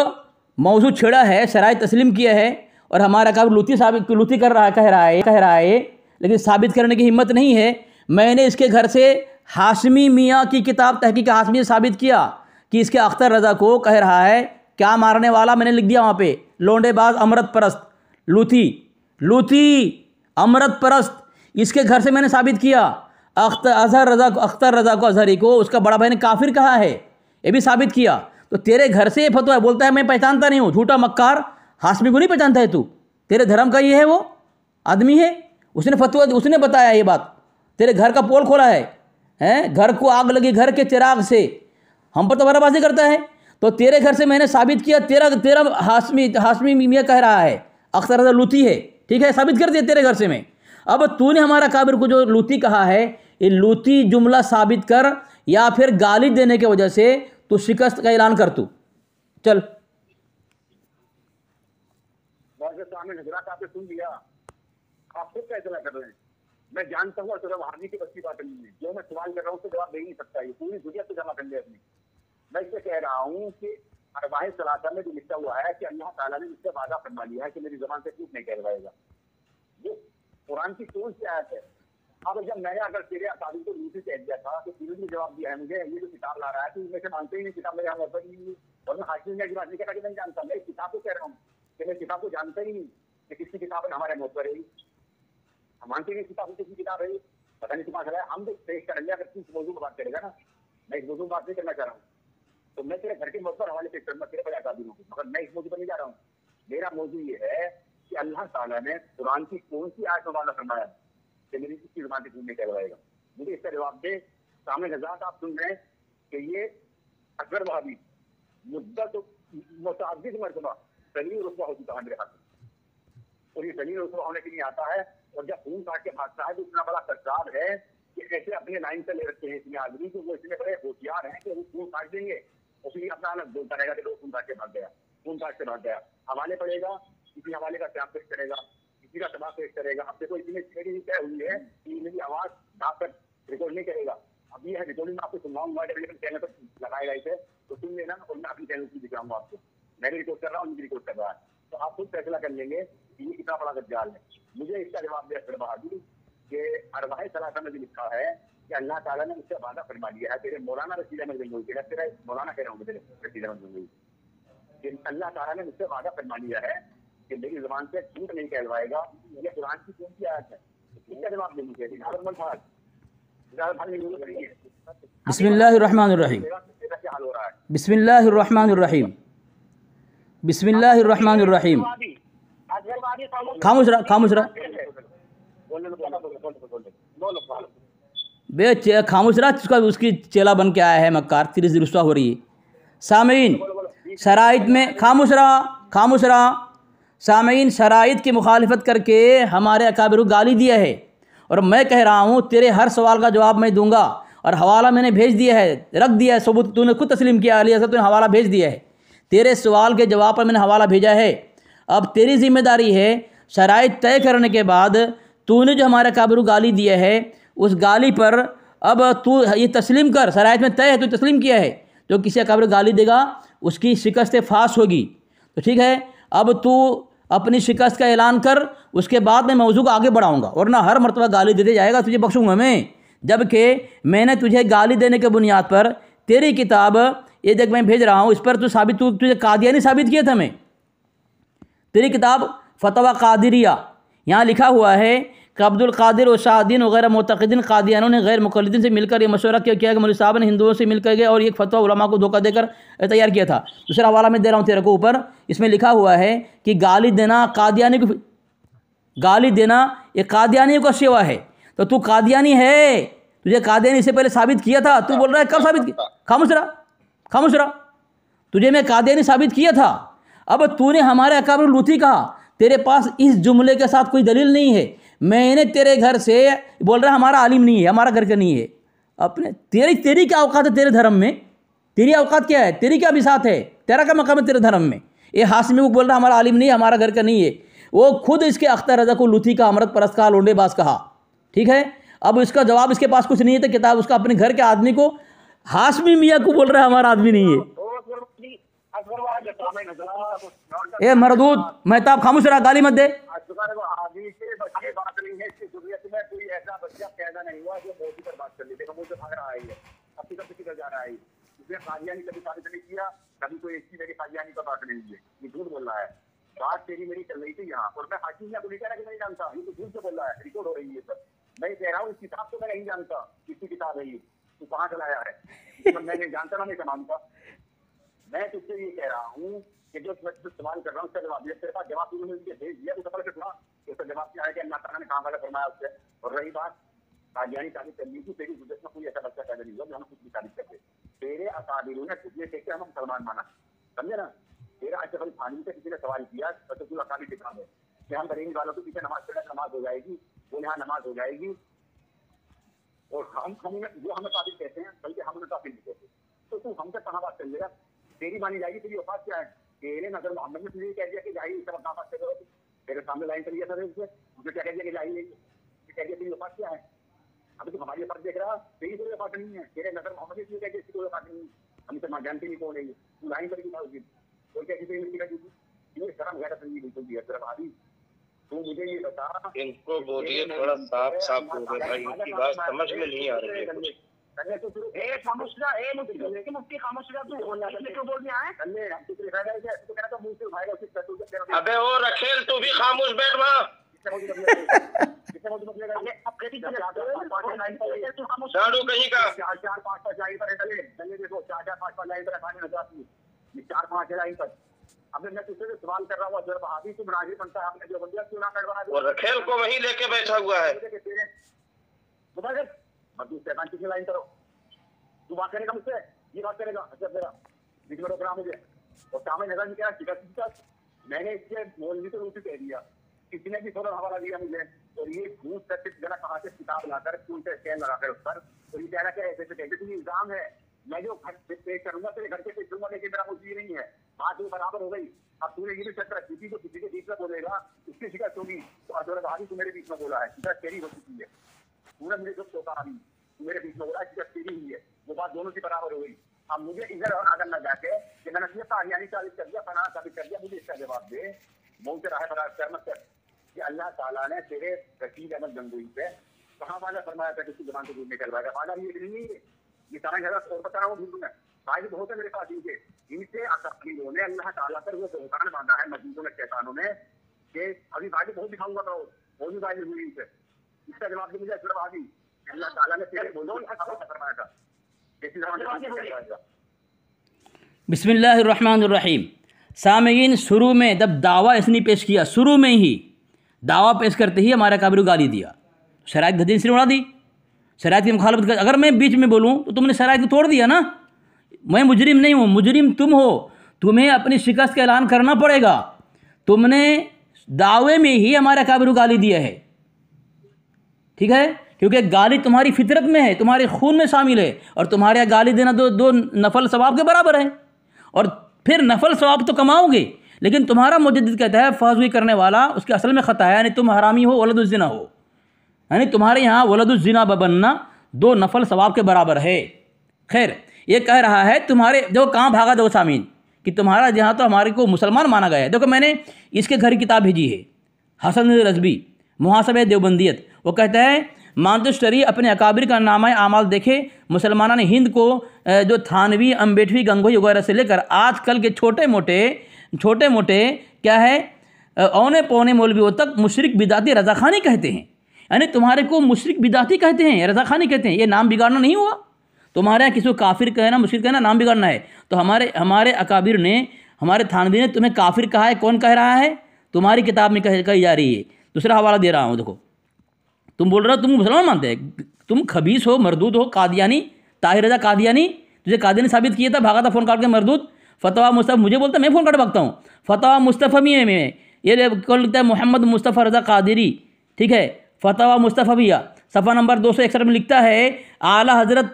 मौजू छेड़ा है, शराइत तस्लीम किया है और हमारा अकाबिर लूथी कह रहा है, लेकिन साबित करने की हिम्मत नहीं है। मैंने इसके घर से हाशमी मियाँ की किताब तहकीक हाशमी साबित किया कि इसके अख्तर रज़ा को कह रहा है क्या मारने वाला, मैंने लिख दिया वहाँ पे, लोंडेबाज, अमृत परस्त, लूथी अमृत परस्त। इसके घर से मैंने साबित किया। अख्तर रज़ा को अजहरी को उसका बड़ा भाई ने काफिर कहा है, ये भी साबित किया। तो तेरे घर से ये फतवा है, बोलता है मैं पहचानता नहीं हूँ, झूठा मक्कार, हाशमी को नहीं पहचानता है तू, तेरे धर्म का ये है वो आदमी है, उसने फतवा, उसने बताया ये बात, तेरे घर का पोल खोला है, घर को आग लगी, घर के चिराग से हम पर तो बराबाजी करता है। तो तेरे घर से मैंने साबित किया, तेरा हाशमी मियाँ कह रहा है अख्तर रज़ा लूथी है, ठीक है, साबित कर दिया तेरे घर से मैं। अब तूने हमारा काबिर को जो लूथी कहा है, ये लूथी जुमला साबित कर या फिर गाली देने की वजह से तू शिकस्त का ऐलान कर। तू चल सुन लिया, आप खुद फैसला कर रहे हैं। मैं जानता हूँ तो हारने की बच्ची बात नहीं है, जो मैं सवाल कर रहा हूँ तो जवाब दे नहीं सकता, ये पूरी दुनिया से जमा कर ले अपनी। मैं इससे कह रहा हूँ कि अरबाए सलासा में जो लिखा हुआ है कि अल्लाह ताला ने इससे वादा फरमा लिया है कि मेरी जबान से झूठ नहीं कहलवाएगा। ये कुरान की कौन सी आयत है? अब जब मैंने अगर तेरे अकाबिर को लूथी कह दिया था तो तूने भी जवाब दिया है मुझे, ये जो किताब ला रहा है तो मैं से मानते ही नहीं, किताब मेरे यहाँ पर नहीं, और मैं हाशिम की बात नहीं कह रहा कि नहीं जानता, मैं इस किताब को कह रहा हूँ कि मैं किताब को जानता ही नहीं कि किसकी किताब हमारे मुँह पर है। हम मानते नहीं किताब किसकी किताब है, पता नहीं तुम्हारा चला है। हम तो पेश करेंगे अगर तू इस मौजूद में बात करेगा ना, मैं इस मौजूद में बात नहीं करना चाह रहा हूँ, तो मैं तेरे घर के मौजूद पर हवाले पेश करूँगा, तेरे पर अकाबिर हूँ, मगर मैं इस मौजूद पर नहीं जा रहा हूँ। मेरा मौजूद ये है कि अल्लाह ताला ने कुरान की कौन सी आयत में वादा फरमाया कि मेरी किसकी ज़बान से झूठ नहीं कहलवाएगा। मुझे इसका जवाब दे। सामने नजात आप सुन रहे हैं कि ये अकबर वहाबी मुद्दत मुतअद्दिद मरतबा जलील रुतबा हो चुका है मेरे हाथ में, और ये जलील रुतबा होने के लिए आता है। और जब खून काट के भागता है तो इतना बड़ा सरकार है कि ऐसे अपने लाइन से ले रखते हैं इतने आदमी कि वो इतने बड़े होशियार हैं कि वो खून काट देंगे, उसलिए अपना अलग बोलता रहेगा कि लोग खून काट के भाग गया, खून काट के भाग गया। हवाले पड़ेगा, किसी हवाले का स्टैम्प पेश करेगा, किसी का तबाह पेश करेगा। अब देखो इतनी मेरी तय हुई है कि मेरी आवाज ढाक कर रिकॉर्ड नहीं करेगा। अब ये है रिकॉर्डिंग आपको सुनवाऊंगा, डेवलपमेंट चैनल पर लगाएगा इसे, तो सुन लेना और मैं अपनी चैनल की दिखाऊंगा आपको। मैं भी रिकॉर्ड कर रहा हूँ, मुझे रिकॉर्ड कर रहा है, तो आप खुद फैसला कर लेंगे कि ये कितना बड़ा दज्जाल है। मुझे इसका जवाब दिया फिर बहादुर कि अरबाए सलासा में भी लिखा है कि अल्लाह ताला ने मुझसे वादा फरमा लिया है, तेरे मौलाना रशीद अहमद गंगोई के, तेरा मौलाना कह रहा हूँ तेरे रशीद अहमद गंगोई, कि अल्लाह ताला ने मुझसे वादा फरमा लिया है कि मेरी जुबान से झूठ नहीं कहलवाएगा। ये कुरान की कौन सी आयत है? इसका जवाब दे मुझे। बिस्मिल्लाहिर्रहमानिर्रहीम, क्या हाल हो रहा है? बिस्मिल्लाहिर्रहमानिर्रहीम, बिस्मिल्लाहिर्रहमानिर्रहीम। खामोश रहा, खामोश रहा, बे खामोश रहा, उसकी चेला बन के आया है मक्कार, तेरी से रुस्वा हो रही है। सामीन शराइत में खामोश रहा, खामोश रहा। सामीन शराइत की मुखालिफत करके हमारे अकाबिर को गाली दिया है, और मैं कह रहा हूँ तेरे हर सवाल का जवाब मैं दूंगा, और हवाला मैंने भेज दिया है, रख दिया है सबूत, तूने खुद तस्लीम किया, अली असद तूने हवाला भेज दिया है, तेरे सवाल के जवाब पर मैंने हवाला भेजा है। अब तेरी जिम्मेदारी है शराइत तय करने के बाद तूने जो हमारे अकाबिर को गाली दिया है उस गाली पर अब तू ये तस्लीम कर, शराइत में तय है, तू तस्लीम किया है, जो किसी अकाबिर गाली देगा उसकी शिकस्त फास होगी। तो ठीक है, अब तू अपनी शिकस्त का ऐलान कर, उसके बाद मैं मौजू को आगे बढ़ाऊंगा, वरना हर मरतबा गाली देते जाएगा, तुझे बख्शूंगा मैं। जबकि मैंने तुझे गाली देने के बुनियाद पर तेरी किताब ये देख मैं भेज रहा हूँ, इस पर तू साबित, तुझे कादियानी साबित किया था मैं। तेरी किताब फतवा कादिरिया, यहाँ लिखा हुआ है कि अब्दुल कादिर और शाहदीन वगैरह मोतक़िदीन कादियानों ने गैर मुक़ल्लिदीन से मिलकर ये मशवरा किया कि मौलवी साहब ने हिंदुओं से मिलकर गए और एक फतवा उलमा को धोखा देकर तैयार किया था। दूसरा हवाला मैं दे रहा हूँ तेरे को ऊपर, इसमें लिखा हुआ है कि गाली देना कादियानी को, गाली देना ये कादियानी का सेवा है। तो तू कादियानी है, तुझे कादियानी इससे पहले साबित किया था, तू बोल रहा है कब साबित किया? खामोश रहा, खामोश रहा, तुझे मैं कादियानी साबित किया था। अब तूने हमारे अकाबिर लूथी कहा, तेरे पास इस जुमले के साथ कोई दलील नहीं है। मैंने तेरे घर से बोल रहा हमारा आलिम नहीं है, हमारा घर का नहीं है, अपने तेरी क्या औकात है तेरे धर्म में? तेरी औकात क्या है? तेरी क्या बिसात है? तेरा क्या मकाम है तेरे धर्म में? ये हाशमी को बोल रहा हमारा आलिम नहीं है, हमारा घर का नहीं है। वो खुद इसके अख्तर रज़ा को लूथी का, अमृत परस्त का, लोंडेबाज कहा। ठीक है, अब इसका जवाब इसके पास कुछ नहीं है, तो किताब उसका अपने घर के आदमी को, हाशमी मियाँ को बोल रहा है हमारा आदमी नहीं है। ए मरदूद मेहताब खामोश रहा, गाली मत दे। कभी कोई ऐसी मेरी कादियानी का बात नहीं है, ये झूठ बोल रहा है। बात तेरी मेरी चल रही थी यहाँ, और मैं हाकिम को नहीं कह रहा कि नहीं जानता, ये तो झूठ से बोल रहा है, रिकॉर्ड हो रही है सब। मैं कह रहा हूँ इस किताब को मैं नहीं जानता, किसकी किताब है ये, तू कहाँ चलाया है? मैं नहीं जानता ना, मैं मानता। मैं तुझसे ये कह रहा हूँ कि जो सवाल कर रहा हूँ उसका जवाब दिया, तेरे पास जवाब तुमने मुझे भेज दिया, तो सफल से सुना, उसका जवाब क्या है कि अल्लाह ताला ने कहाँ वाला फरमाया उससे। और रही बात कादियानी साबित करनी थी, तेरी गुजरत में कोई ऐसा बच्चा पैदा नहीं हुआ जो हमें कुछ भी साबित कर दे। तेरे अकाबिरों ने तुझे देख के हम मुसलमान माना, समझे ना? तेरा अशरफ अली थानवी से किसी ने सवाल किया, तो तू अकाबिर किताब है कि हम बरेली वालों के पीछे नमाज पढ़ने नमाज हो जाएगी, वो यहाँ नमाज हो जाएगी, और हम जो हमें काबिल कहते हैं, बल्कि हम उन्हें काबिल नहीं कहते। तो तू हमसे कहाँ बात कर लेगा? तेरी मानी जाएगी, तेरी औकात क्या है? तेरे नजर मोहम्मद ने तुझे कह दिया कि जाहिर सब कहाँ बात करो, तेरे सामने लाइन चली था उससे, मुझे क्या कह दिया कि जाहिर नहीं, कह दिया तेरी औकात क्या है? अभी तो हमारी औकात देख रहा, तेरी कोई औकात नहीं है। तेरे नजर मोहम्मद ने तुझे कह दिया इसकी कोई औकात नहीं, हम इसे जानते नहीं कौन है, तू लाइन पर क्यों होगी? कोई कैसी ये शर्म गैरत नहीं बिल्कुल भी है तेरा भाभी। तू मुझे ये बता, इनको बोलिए थोड़ा साफ साफ बोले भाई, इनकी बात समझ में नहीं आ रही है। अबे ओ रखेल, तू भी खामोश बैठ वहाँ। झाड़ू कहीं का 4-5 लाइन पर देखो, 4-5 लाइन पर 4-5 लाइन पर। अब मैं तुझसे सवाल कर रहा हूँ, जब भाभी तू राजी बनता है, आपने जो बंदिया क्यों ना करवा दे? वो रखेल को वहीं लेके बैठा हुआ है। कितनी लाइन करो, तू बात करेगा मुझसे, ये बात करेगा? अच्छा तेरा बीच में रोक रहा मुझे, और सामने नजर नहीं क्या शिकस्त मैंने इसके मौलवी को रूप कह दिया, किसी ने भी थोड़ा हवाला दिया मुझे, और ये घूस करके जरा कहाँ से किताब लाकर स्कूल से स्कैन लगाकर उस पर, तो ये कह रहा है ऐसे कहते तुम इल्जाम है, मैं जो घर पे करूंगा तेरे घर पे पेश दूंगा, लेकिन मेरा मुझे नहीं है, बात वो बराबर हो गई। अब तूने ये भी शर्त रखी थी, तो किसी के बीच में बोलेगा उसकी शिकस्त होगी, तो अदौलत आदि तू मेरे बीच में बोला है, शिकस्त तेरी हो चुकी है, तूने मुझे जो टोका आदि तू मेरे बीच में बोला है, शिकस्त तेरी हुई है, वो बात दोनों की बराबर हो गई। अब मुझे इधर और आगे न जाके कि मैंने ये तारियानी साबित कर दिया, फना साबित कर दिया, मुझे इसका जवाब दे, मुंह से राह बराबर कर मत कर कि अल्लाह ताला ने तेरे रशीद अहमद गंगोई पे कहाँ वाला फरमाया था कि उसकी जबान से दूध निकलवाएगा, वाला ये नहीं है, ये सारा जगह और बता रहा हूँ भूल में भाई बहुत है मेरे पास इनसे अकालीलों ने अल्लाह ताला पर वो बहुतान बांधा है मजदूरों ने, शैतानों ने, कि अभी भाई बहुत दिखाऊंगा तो वो भी भाई हुई इनसे, इसका जवाब भी मुझे सिर्फ आदि अल्लाह ताला ने तेरे बोलो फरमाया था कैसी जबान। बिस्मिल्लाहिर्रहमानिर्रहीम। सामईन, शुरू में जब दावा इसने पेश किया, शुरू में ही दावा पेश करते ही हमारा काबिर गाली दिया, शराइत धदीन से उड़ा दी, शराइत की मुखालफत कर। अगर मैं बीच में बोलूँ तो तुमने शराइत को तोड़ दिया ना, मैं मुजरिम नहीं हूँ, मुजरिम तुम हो, तुम्हें अपनी शिकस्त का ऐलान करना पड़ेगा। तुमने दावे में ही हमारा काबिर गाली दिया है, ठीक है, क्योंकि गाली तुम्हारी फितरत में है, तुम्हारे खून में शामिल है, और तुम्हारे यहाँ गाली देना दो नफल सवाब के बराबर है, और फिर नफल सवाब तो कमाओगे, लेकिन तुम्हारा मुजद्दिद कहता है फाज़वी करने वाला उसके असल में ख़ता है, यानी तुम हरामी हो, वलदुज़्ज़िना हो, यानी तुम्हारे यहाँ वलदुज़्ज़िना बनना 2 नफल सवाब के बराबर है। खैर, ये कह रहा है तुम्हारे देखो कहाँ भागा दो सामीन कि तुम्हारा जहाँ तो हमारे को मुसलमान माना गया है। देखो मैंने इसके घर की किताब भेजी है, हसन रज़बी मुहासबे देवबंदियत, वो कहता है मानतुश्तरी अपने अकाबिर का नामा आमाल देखे, मुसलमानों ने हिंद को जो थानवी, अम्बेडवी, गंगोई वगैरह से लेकर आजकल के छोटे मोटे क्या है औने पौने मौलवियों तक मुशरिक बिदाती रज़ाखानी कहते हैं, यानी तुम्हारे को मुशरिक बिदाती कहते हैं, रज़ाखानी कहते हैं। ये नाम बिगाड़ना नहीं हुआ, तुम्हारे यहाँ किसी को काफिर कहना, मुशरिक कहना नाम बिगाड़ना है। तो हमारे अकाबिर ने, हमारे थानवी ने तुम्हें काफिर कहा है, कौन कह रहा है? तुम्हारी किताब में कही जा रही है। दूसरा हवाला दे रहा हूँ, देखो तुम बोल रहे हो तुम मुसलमान मानते हैं, तुम खबीस हो, मरदूद हो, कादियानी, ताहिर रज़ा कादियानी, तुझे कादियानी साबित किया था, भागा था फ़ोन काट के मरदूद। फतवा मुस्तफ़ा मुझे बोलता है, मैं फ़ोन काट भागता हूँ। फतवा मुस्तफ़ा में ये कौन लिखता है? मोहम्मद मुस्तफ़ा रज़ा कादिरी, ठीक है, फतवा मुस्तफ़ा भैया सफ़ा नंबर 261 में लिखता है, आला हज़रत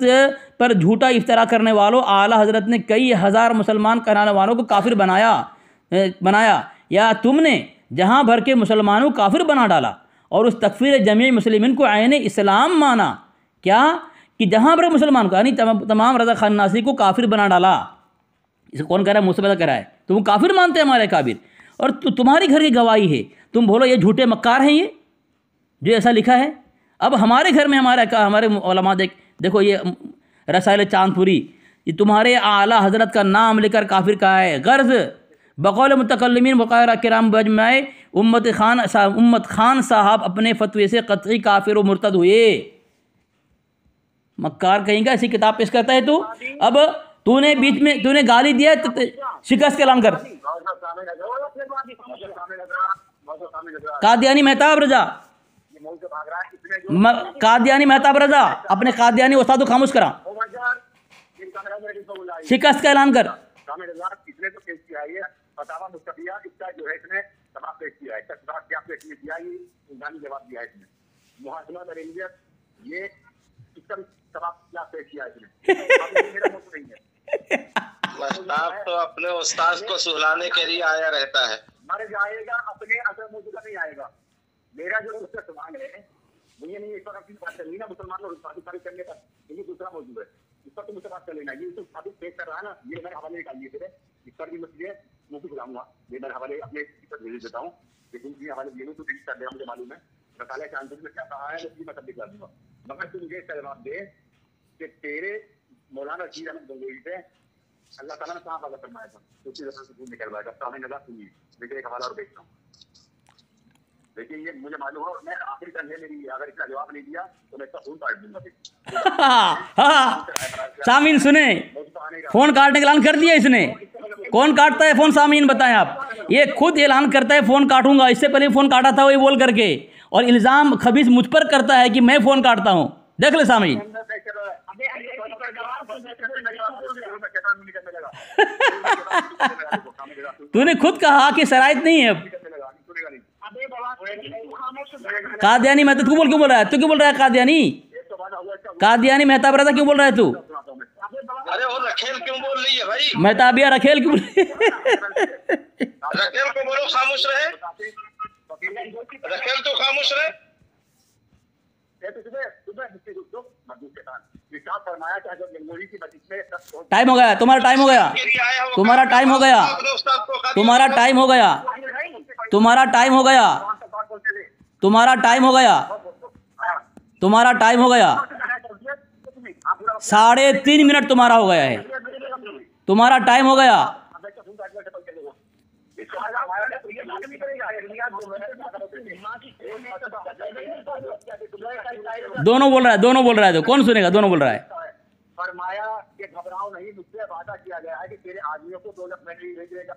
पर झूठा इफ्तरा करने वालों, आला हज़रत ने कई हज़ार मुसलमान कहलाने वालों को काफिर बनाया या तुमने जहाँ भर के मुसलमानों को काफिर बना डाला और उस तकफीर जमी मुस्लिमीन को आयन इस्लाम माना। क्या कि जहाँ भर मुसलमान को यानी तमाम रज़ा खान्नासी को काफिर बना डाला। इसे कौन कह रहा है? मुस्तफ़ा कह रहा है। तुम काफिर मानते हैं हमारे काबिर, और तुम्हारी घर की गवाही है, तुम बोलो ये झूठे मक्कार हैं, ये जो ऐसा लिखा है। अब हमारे घर में हमारे उलमा देखो ये रसाइल चांदपुरी, ये तुम्हारे आला हज़रत का नाम लेकर काफिर कहा है। गर्ज़ बकौल मुतकल्लिमीन वक़ायरा किराम बजमाए उम्मत खान साहब अपने फतवे से क़तई काफिर व मुर्तद हुए। मक्कार कहेंगे, ऐसी किताब पेश करता है तू। अब तूने बीच में तूने गाली दिया, शिकस्त का ऐलान कर। कादियानी मेहताब रजा, कादियानी मेहताब रजा, अपने कादियानी उस्ताद को खामोश करा, शिकस्त का ऐलान कर। फतवा मुस्तफिया इसका जो है इसने जवाब पेश किया है, क्या पेश किया है, इंसानी जवाब दिया है इसने। मुहासमा दरिंदियत ये इसका जवाब क्या पेश किया है इसने। मेरा मौजूद नहीं है, मस्ताब तो अपने उस्ताद को सुहलाने के लिए आया रहता है। मर जाएगा, अपने असल मौजूदा नहीं आएगा। मेरा जो उसका सवाल है वो ये नहीं, इस पर अपनी बात करनी ना मुसलमान और साबित करने का, ये दूसरा मौजूद है, इस पर तुम मुझसे बात कर लेना। ये तो साबित पेश कर रहा है ना, ये मेरे हवाले निकाल दिए थे, इस पर भी मुझे मुझे बुलाऊंगा, ये मेरे हवाले अपने भेज देता हूँ, लेकिन ये हवाले दिए तो डिलीट कर देगा, मुझे मालूम है। रसाले चांदपुर में क्या कहा है मैं सब दिखा दूंगा, मगर तू मुझे इसका जवाब दे कि तेरे मौलाना रशीद अहमद गंगोई से अल्लाह ताला ने कहाँ वादा फरमाया था, उसी तरह से निकलवाएगा। सामने नजर सुनिए, लेकिन एक हवाला और देखता हूँ। लेकिन ये मुझे मालूम है, मैं आखिरी टर्न है मेरी, अगर इसका जवाब नहीं दिया तो मैं इसका फोन काट दूंगा। सामीन सुने, फोन काटने का ऐलान कर दिया इसने। कौन काटता है फोन? सामीन बताएं आप। ये खुद ऐलान करता है फोन काटूंगा, इससे पहले फोन काटा था वही बोल करके, और इल्जाम खबीस मुझ पर करता है कि मैं फोन काटता हूँ। देख ले सामीन। काम नहीं करने लगा। तूने खुद कहा कि शराइत नहीं है अब। कादियानी मेहता तू क्यों बोल रहा है? तू क्यों बोल रहा है कादियानी? कादियानी मेहताब रजा क्यों बोल रहा है तू? अरे वो रखेल क्यों बोल रही है भाई? मेहताबिया रखेल क्यों बोल रही है? रखेल को बोलो खामोश रहे। रखेल तो खामोश रहे। टाइम हो गया, तुम्हारा टाइम हो गया, तुम्हारा टाइम हो गया, तुम्हारा टाइम हो गया, तुम्हारा टाइम हो गया, तुम्हारा टाइम हो गया, तुम्हारा टाइम हो गया। 3.5 मिनट तुम्हारा हो गया है, तुम्हारा टाइम हो गया। दोनों बोल रहा है, दोनों बोल रहा है, तो कौन सुनेगा? दोनों बोल रहा है। फरमाया कि घबराओ नहीं, मुझसे वादा किया गया है कि तेरे आदमियों को 2 लाख नहीं भेजेगा।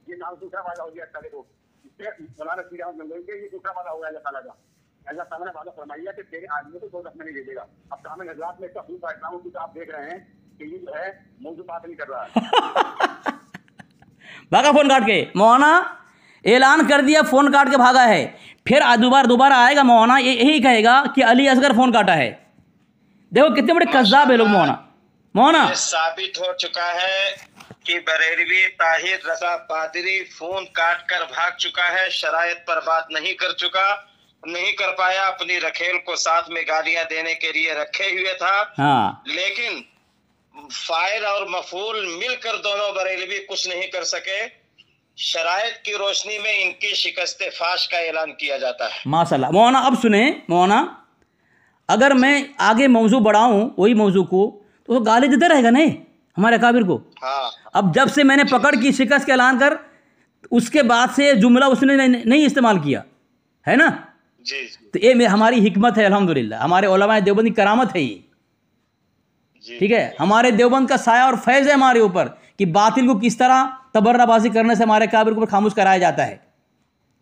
ये नाम दूसरा वादा हो गया अल्लाह को। इससे मौलाना सीधा ये दूसरा वादा हो गया अल्लाह ताला का। अल्लाह ताला ने वादा फरमाया कि तेरे आदमियों को 2 लाख नहीं भेजेगा। अब सामने हजरात में इसका खूब बैठ रहा हूँ कि आप देख रहे हैं कि ये जो है मौजूद बात नहीं कर रहा है। भागा फोन काट के। मौलाना ऐलान कर दिया, फोन काट के भागा है। फिर दोबारा आएगा मौलाना, यही कहेगा कि अली असगर फोन काटा है। देखो कितने बड़े कज़्ज़ाब है लोग। मौलाना साबित हो चुका है कि बरेलवी ताहिर रजा पादरी फोन काट कर भाग चुका है। शरायत पर बात नहीं कर पाया। अपनी रखेल को साथ में गालियां देने के लिए रखे हुए था। हाँ। लेकिन फाइल और मफूल मिलकर दोनों बरेलवी कुछ नहीं कर सके। शरायत की रोशनी में इनकी शिकस्ते फाश का ऐलान किया जाता है। माशाल्लाह। मौलाना अब सुने, मौलाना अगर मैं आगे मौजू बढ़ाऊं वही मौजू को, तो गाली देते रहेगा नहीं हमारे काबिर को। हाँ। अब जब से मैंने पकड़ की शिकस्त का ऐलान कर, उसके बाद से जुमला उसने नहीं इस्तेमाल किया है ना। जी। तो ये हमारी हिकमत है अल्हम्दुलिल्लाह, हमारे उलमाए देवबंद की करामत है ये। ठीक है, हमारे देवबंद का साया और फैज़ है हमारे ऊपर कि बातिल को किस तरह तबर्राबाजी करने से हमारे काबिर को खामोश कराया जाता है।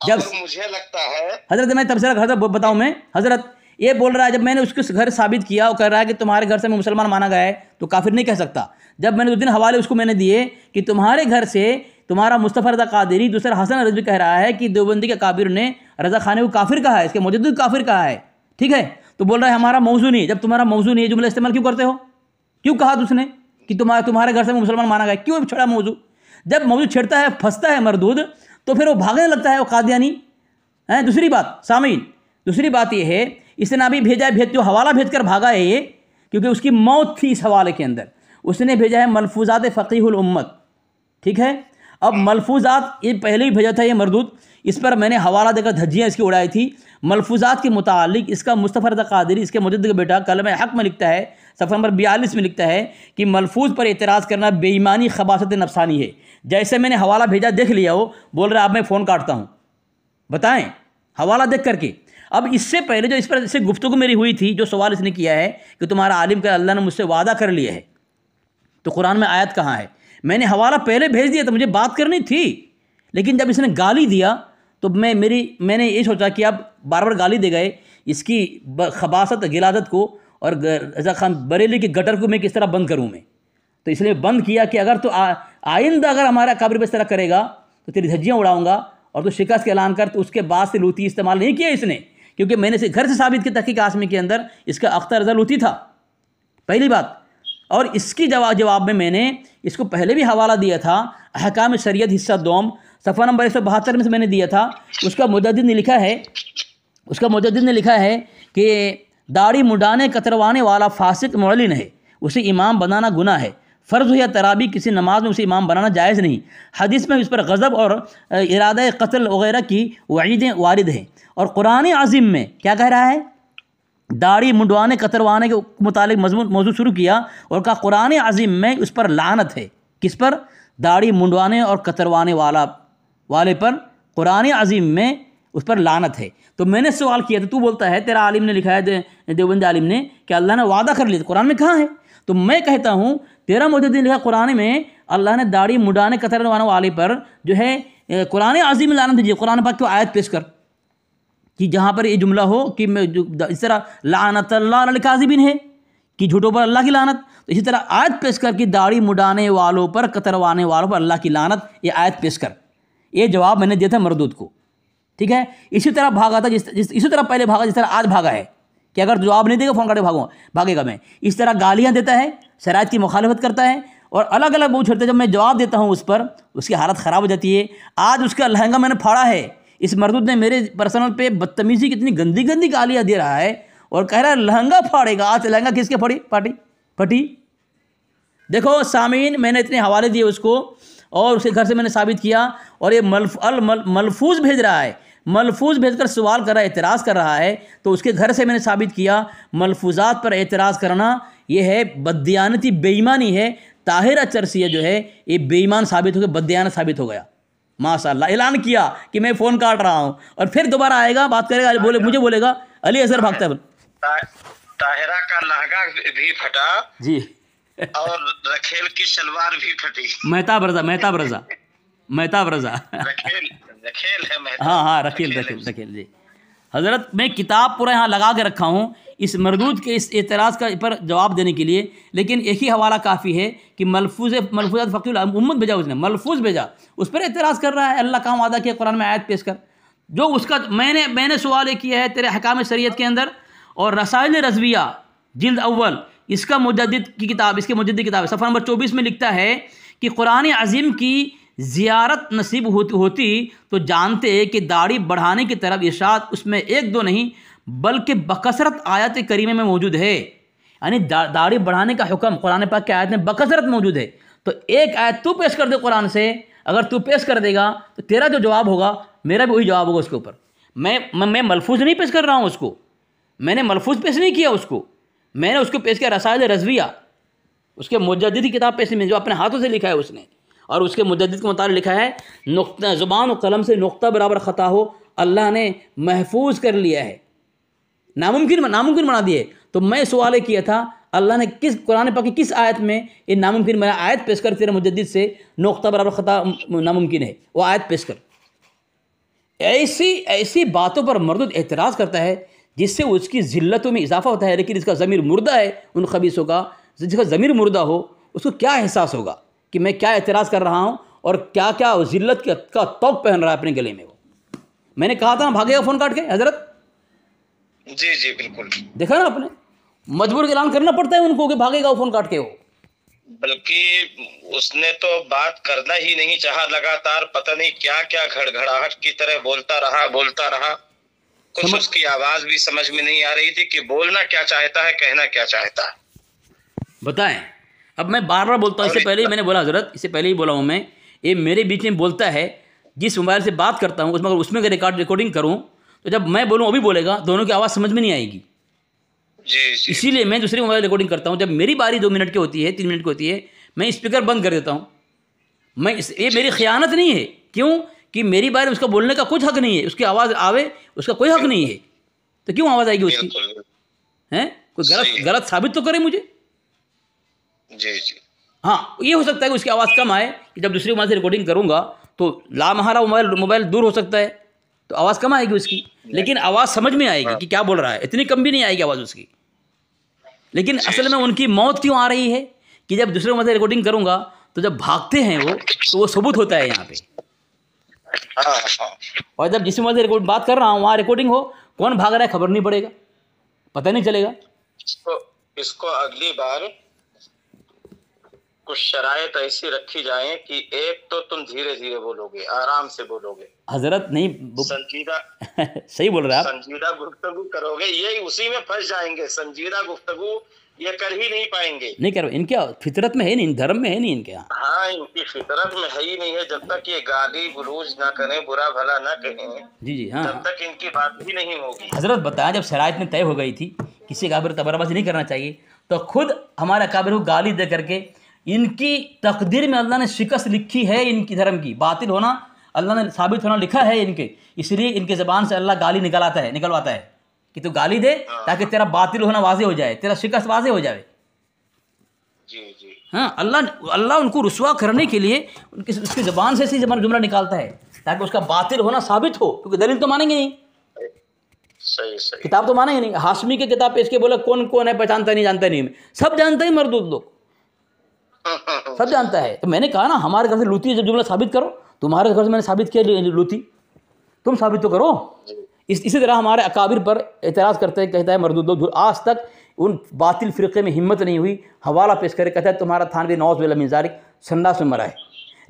जब मुझे लगता है हजरत, मैं तबसरा घर बताऊं, मैं हजरत ये बोल रहा है, जब मैंने उसके घर साबित किया, वो कह रहा है कि तुम्हारे घर से मैं मुसलमान माना गया है तो काफिर नहीं कह सकता। जब मैंने 2 दिन हवाले उसको मैंने दिए कि तुम्हारे घर से तुम्हारा मुस्तफ़ा रज़ा कादरी, दूसरा हसन रज़वी कह रहा है कि देवबंदी के काबिर ने रज़ा खाने को काफिर कहा है, इसके मुजद्दिद काफिर कहा है। ठीक है, तो बोल रहा है हमारा मौजू नहीं है। जब तुम्हारा मौजू नहीं है, जुमला इस्तेमाल क्यों करते हो? क्यों कहा तुमने कि तुम्हारे घर से मुसलमान माना गया? क्यों छड़ा मौजू? जब मौजू छेड़ता है, फंसता है मरदूद, तो फिर वो भागने लगता है वो कादियानी है। दूसरी बात सामीन, दूसरी बात ये है, इसने अभी भेजा है, जो हवाला भेज कर भागा है ये, क्योंकि उसकी मौत थी इस हवाले के अंदर। उसने भेजा है मलफूजात फ़क़ीहुल उम्मत। ठीक है, अब मलफूजात ये पहले ही भेजा था ये मरदूद, इस पर मैंने हवाला देकर धज्जियाँ इसकी उड़ाई थी। मलफूजात के मुतालिक इसका मुस्तफ़ा रज़ा कादरी, इसके मुजद्दिद का बेटा, कलम हक़ में लिखता है, सफ़ा नंबर 42 में लिखता है कि मलफूज पर एतराज़ करना बेईमानी खबासत नफसानी है। जैसे मैंने हवाला भेजा देख लिया, वो बोल रहा है अब मैं फ़ोन काटता हूँ। बताएं, हवाला देख करके। अब इससे पहले जो इस पर इससे गुफ्तगू मेरी हुई थी, जो सवाल इसने किया है कि तुम्हारा आलिम का अल्लाह ने मुझसे वादा कर लिया है, तो कुरान में आयत कहाँ है? मैंने हवाला पहले भेज दिया था, मुझे बात करनी थी, लेकिन जब इसने गाली दिया तो मैंने ये सोचा कि अब बार बार गाली दे गए, इसकी खबासत गिलादत को और रज़ा खान बरेली के गटर को मैं किस तरह बंद करूँ मैं। तो इसलिए बंद किया कि अगर तो आइंदा अगर हमारा काबिर इस तरह करेगा तो तेरी धज्जियाँ उड़ाऊँगा और तो शिकस्त का ऐलान कर। तो उसके बाद से लूती इस्तेमाल नहीं किया इसने, क्योंकि मैंने से घर से साबित किया तहक़ीक़ आसमी के अंदर इसका अख्तर रज़ा लूती था, पहली बात। और इसकी जवाब में मैंने इसको पहले भी हवाला दिया था, अहकाम शरीयत हिस्सा 2 सफ़ा नंबर 172 में से मैंने दिया था। उसका मुजद्दिद ने लिखा है कि दाढ़ी मुंडाने कतरवाने वाला फासिक मुअल्लिन है, उसे इमाम बनाना गुनाह है। फ़र्ज़ हो या तराबी किसी नमाज में उसे इमाम बनाना जायज़ नहीं। हदीस में इस पर गज़ब और इरादा क़त्ल वगैरह की वईदें वारिद हैं। और कुरान अज़ीम में क्या कह रहा है? दाढ़ी मुंडवाने कतरवाने के मुतालिक मौजूद शुरू किया और कहा कुरान अज़ीम में उस पर लानत है। किस पर? दाढ़ी मुंडवाने और कतरवाने वाले पर कुरान अज़ीम में उस पर लानत है। तो मैंने सवाल किया, तो तू बोलता है तेरा आलिम ने लिखा है, देवबंदी आलिम ने, कि अल्लाह ने वादा कर लिया, कुरान में कहाँ है? तो मैं कहता हूँ तेरा मुजद्दिद लिखा कुरान में अल्लाह ने दाढ़ी मुंडाने कतरवाने वाले पर जो है कुरान अज़ीम में लानत दीजिए। कुरान पाक की आयत पेश कर कि जहाँ पर ये जुमला हो कि मैं इस तरह लानतुल्लाह अलल काज़िबीन है, कि झूठों पर अल्लाह की लानत। तो इसी तरह आयत पेश कर कि दाढ़ी मुड़ाने वालों पर, कतरवाने वालों पर अल्लाह की लानत, ये आयत पेश कर। ये जवाब मैंने दिया था मरदूद को, ठीक है। इसी तरह भागा था इसी तरह पहले भागा जिस तरह आज भागा है कि अगर जवाब नहीं देगा फ़ोन करके भागेगा मैं। इस तरह गालियाँ देता है, शराइत की मुखालिफत करता है और अलग अलग मुँह छेड़ते। जब मैं जवाब देता हूँ उस पर, उसकी हालत ख़राब हो जाती है। आज उसका लहंगा मैंने फाड़ा है। इस मरदूद ने मेरे पर्सनल पे बदतमीज़ी, कितनी गंदी गंदी गालियाँ दे रहा है और कह रहा है लहंगा फाड़ेगा। आज लहंगा किसके फटी। देखो सामीन, मैंने इतने हवाले दिए उसको और उसके घर से मैंने साबित किया। और ये मलफूज भेज रहा है, मलफूज भेजकर सवाल कर रहा है, एतराज़ कर रहा है। तो उसके घर से मैंने साबित किया मलफूजात पर एतराज़ करना ये है बददियानती, बेईमानी है। ताहिर चरसिया जो है ये बेईमान साबित हो गया, बददियानत साबित हो गया। माशाअल्लाह ऐलान किया कि मैं फ़ोन काट रहा हूँ और फिर दोबारा आएगा, बात करेगा, मुझे बोलेगा अली असर भागता है। ताहिरा का लहंगा भी फटा जी और रखेल की शलवार भी फटी। मेहताब रजा रखेल है मेहताब। हाँ रखेल जी। हज़रत मैं किताब पूरा यहाँ लगा के रखा हूँ इस मरदूद के इस एतराज़ का पर जवाब देने के लिए, लेकिन एक ही हवाला काफ़ी है कि मलफूज़ात फ़कीहुल उम्मत भेजा, उसने मलफूज़ भेजा, उस पर एतराज़ कर रहा है। अल्लाह का वादा किया कुरान में, आयत पेश कर। जो उसका मैंने सवाल किया है तेरे हकाम शरीयत के अंदर, और रसाइल रज़विया जिल्द अव्वल, इसका मुजद्दिद की किताब, इसके मुजद्दिद की किताब है, सफ़ा नंबर 24 में लिखता है कि कुरान अज़ीम की ज़ियारत नसीब होती तो जानते कि दाढ़ी बढ़ाने की तरफ इरशाद उसमें एक दो नहीं बल्कि बकसरत आयत करीमे में मौजूद है। यानी दाढ़ी बढ़ाने का हुक्म कुरान पाक की आयत में बकसरत मौजूद है। तो एक आयत तू पेश कर दे कुरान से, अगर तू पेश कर देगा तो तेरा जो जवाब होगा मेरा भी वही जवाब होगा उसके ऊपर। मैं मलफूज नहीं पेश कर रहा हूँ उसको, मैंने मलफूज पेश नहीं किया उसको, मैंने उसको पेश किया रसाइल रज़विया, उसके मुजद्दिद की किताब पेश में जो अपने हाथों से लिखा है उसने, और उसके मुजद्दिद के मुताबिक लिखा है नुक्ता ज़ुबान और कलम से नुक्ता बराबर ख़ता हो अल्लाह ने महफूज कर लिया है, नामुमकिन बना दिए। तो मैं सवाल किया था अल्लाह ने किस कुरान पाक की किस आयत में ये नामुमकिन बना, आयत पेश कर तेरे मुजद्दिद से नुक्ता बराबर ख़ता नामुमकिन है, वो आयत पेश कर। ऐसी बातों पर मरदूद एतराज़ करता है जिससे उसकी ज़िल्लतों में इजाफा होता है। लेकिन इसका ज़मीर मुर्दा है उन खबीसों का, जिसका ज़मीर मुर्दा हो उसको क्या एहसास होगा कि मैं क्या एतराज़ कर रहा हूँ और क्या क्या ज़िल्लत का तौक पहन रहा है अपने गले में। वो मैंने कहा था ना भागेगा फ़ोन काट के हज़रत। जी बिल्कुल, देखा ना आपने, मजबूर ऐलान करना पड़ता है उनको कि भागेगा फ़ोन काट के। वो बल्कि उसने तो बात करना ही नहीं चाहा, लगातार पता नहीं क्या क्या घड़घड़ाहट की तरह बोलता रहा। कुछ उसकी आवाज भी समझ में नहीं आ रही थी कि बोलना क्या चाहता है, कहना क्या चाहता है। बताएं। अब मैं बार बार बोलता हूँ, इससे पहले ही मैंने बोला हज़रत, इससे पहले ही बोला हूँ मैं, ये मेरे बीच में बोलता है। जिस मोबाइल से बात करता हूँ उसमें अगर रिकॉर्डिंग करूँ तो जब मैं बोलूँ वो भी बोलेगा, दोनों की आवाज़ समझ में नहीं आएगी। जी। इसीलिए मैं दूसरे मोबाइल रिकॉर्डिंग करता हूँ। जब मेरी बारी 2 मिनट की होती है, 3 मिनट की होती है, मैं स्पीकर बंद कर देता हूँ। ये मेरी खयानत नहीं है, क्यों कि मेरी बारी, उसका बोलने का कुछ हक नहीं है, उसकी आवाज़ आवे उसका कोई हक नहीं है, तो क्यों आवाज़ आएगी उसकी? हैं कोई गलत साबित तो करे मुझे। जी। हाँ, ये हो सकता है कि उसकी आवाज़ कम आए, कि जब दूसरे मोबाइल से रिकॉर्डिंग करूँगा तो लामहारा मोबाइल दूर हो सकता है तो आवाज़ कम आएगी उसकी, लेकिन आवाज़ समझ में आएगी कि क्या बोल रहा है। इतनी कम भी नहीं आएगी आवाज़ उसकी। लेकिन असल में उनकी मौत क्यों आ रही है कि जब दूसरे मोबाइल से रिकॉर्डिंग करूँगा तो जब भागते हैं वो, तो वो सबूत होता है यहाँ पे। और जब जिस मोबाइल से बात कर रहा हूँ वहाँ रिकॉर्डिंग हो, कौन भाग रहा है खबर नहीं पड़ेगा, पता नहीं चलेगा। इसको अगली बार कुछ शरायत ऐसी रखी जाए कि एक तो तुम धीरे धीरे बोलोगे, आराम से बोलोगे हजरत, नहीं संजीदा सही बोल रहे हैं आप, संजीदा गुफ्तगू करोगे, ये उसी में फंस जाएंगे। संजीदा गुफ्तगू ये कर ही नहीं पाएंगे, नहीं करो। इनके फितरत में है नहीं, धर्म में है नहीं इनके यहाँ। हाँ, इनकी फितरत में है ही नहीं है। जब तक ये गाली गुलूज ना करें, बुरा भला ना कहें, जी हाँ, तब तक इनकी बात ही नहीं होगी। हजरत बताया जब शरायत में तय हो गई थी किसी काबिर तबरबाजी नहीं करना चाहिए, तो खुद हमारे काबिर को गाली दे करके इनकी तकदीर में अल्लाह ने शिकस्त लिखी है। इनकी धर्म की बातिल होना अल्लाह ने साबित होना लिखा है इनके, इसलिए इनके ज़बान से अल्लाह गाली निकलवाता है कि तू गाली दे ताकि तेरा बातिल होना वाज़े हो जाए, तेरा शिकस्त वाज़े हो जाए। जी हाँ, अल्लाह उनको रुस्वा करने के लिए उसकी ज़बान से जुमला निकालता है ताकि उसका बातिल होना साबित हो, क्योंकि दलील तो मानेंगे नहीं। सही सही। किताब तो माना ही नहीं। हाशमी की किताब पेश के बोला कौन कौन है, पहचानता नहीं, जानता नहीं, सब जानता ही मरदूद लोग, सब जानता है। तो मैंने कहा ना हमारे घर से लूती जब जुमला साबित करो, तुम्हारे घर से मैंने साबित किया लूती, तुम साबित तो करो। इसी तरह हमारे अकाबिर पर एतराज़ करते हैं, कहता है मरदूद लोग, आज तक उन बातिल फ़िरक़े में हिम्मत नहीं हुई हवाला पेश करे, कहता है तुम्हारा थानवी नौज़ बिल्लाह मिन ज़ालिक संडास में मरा है,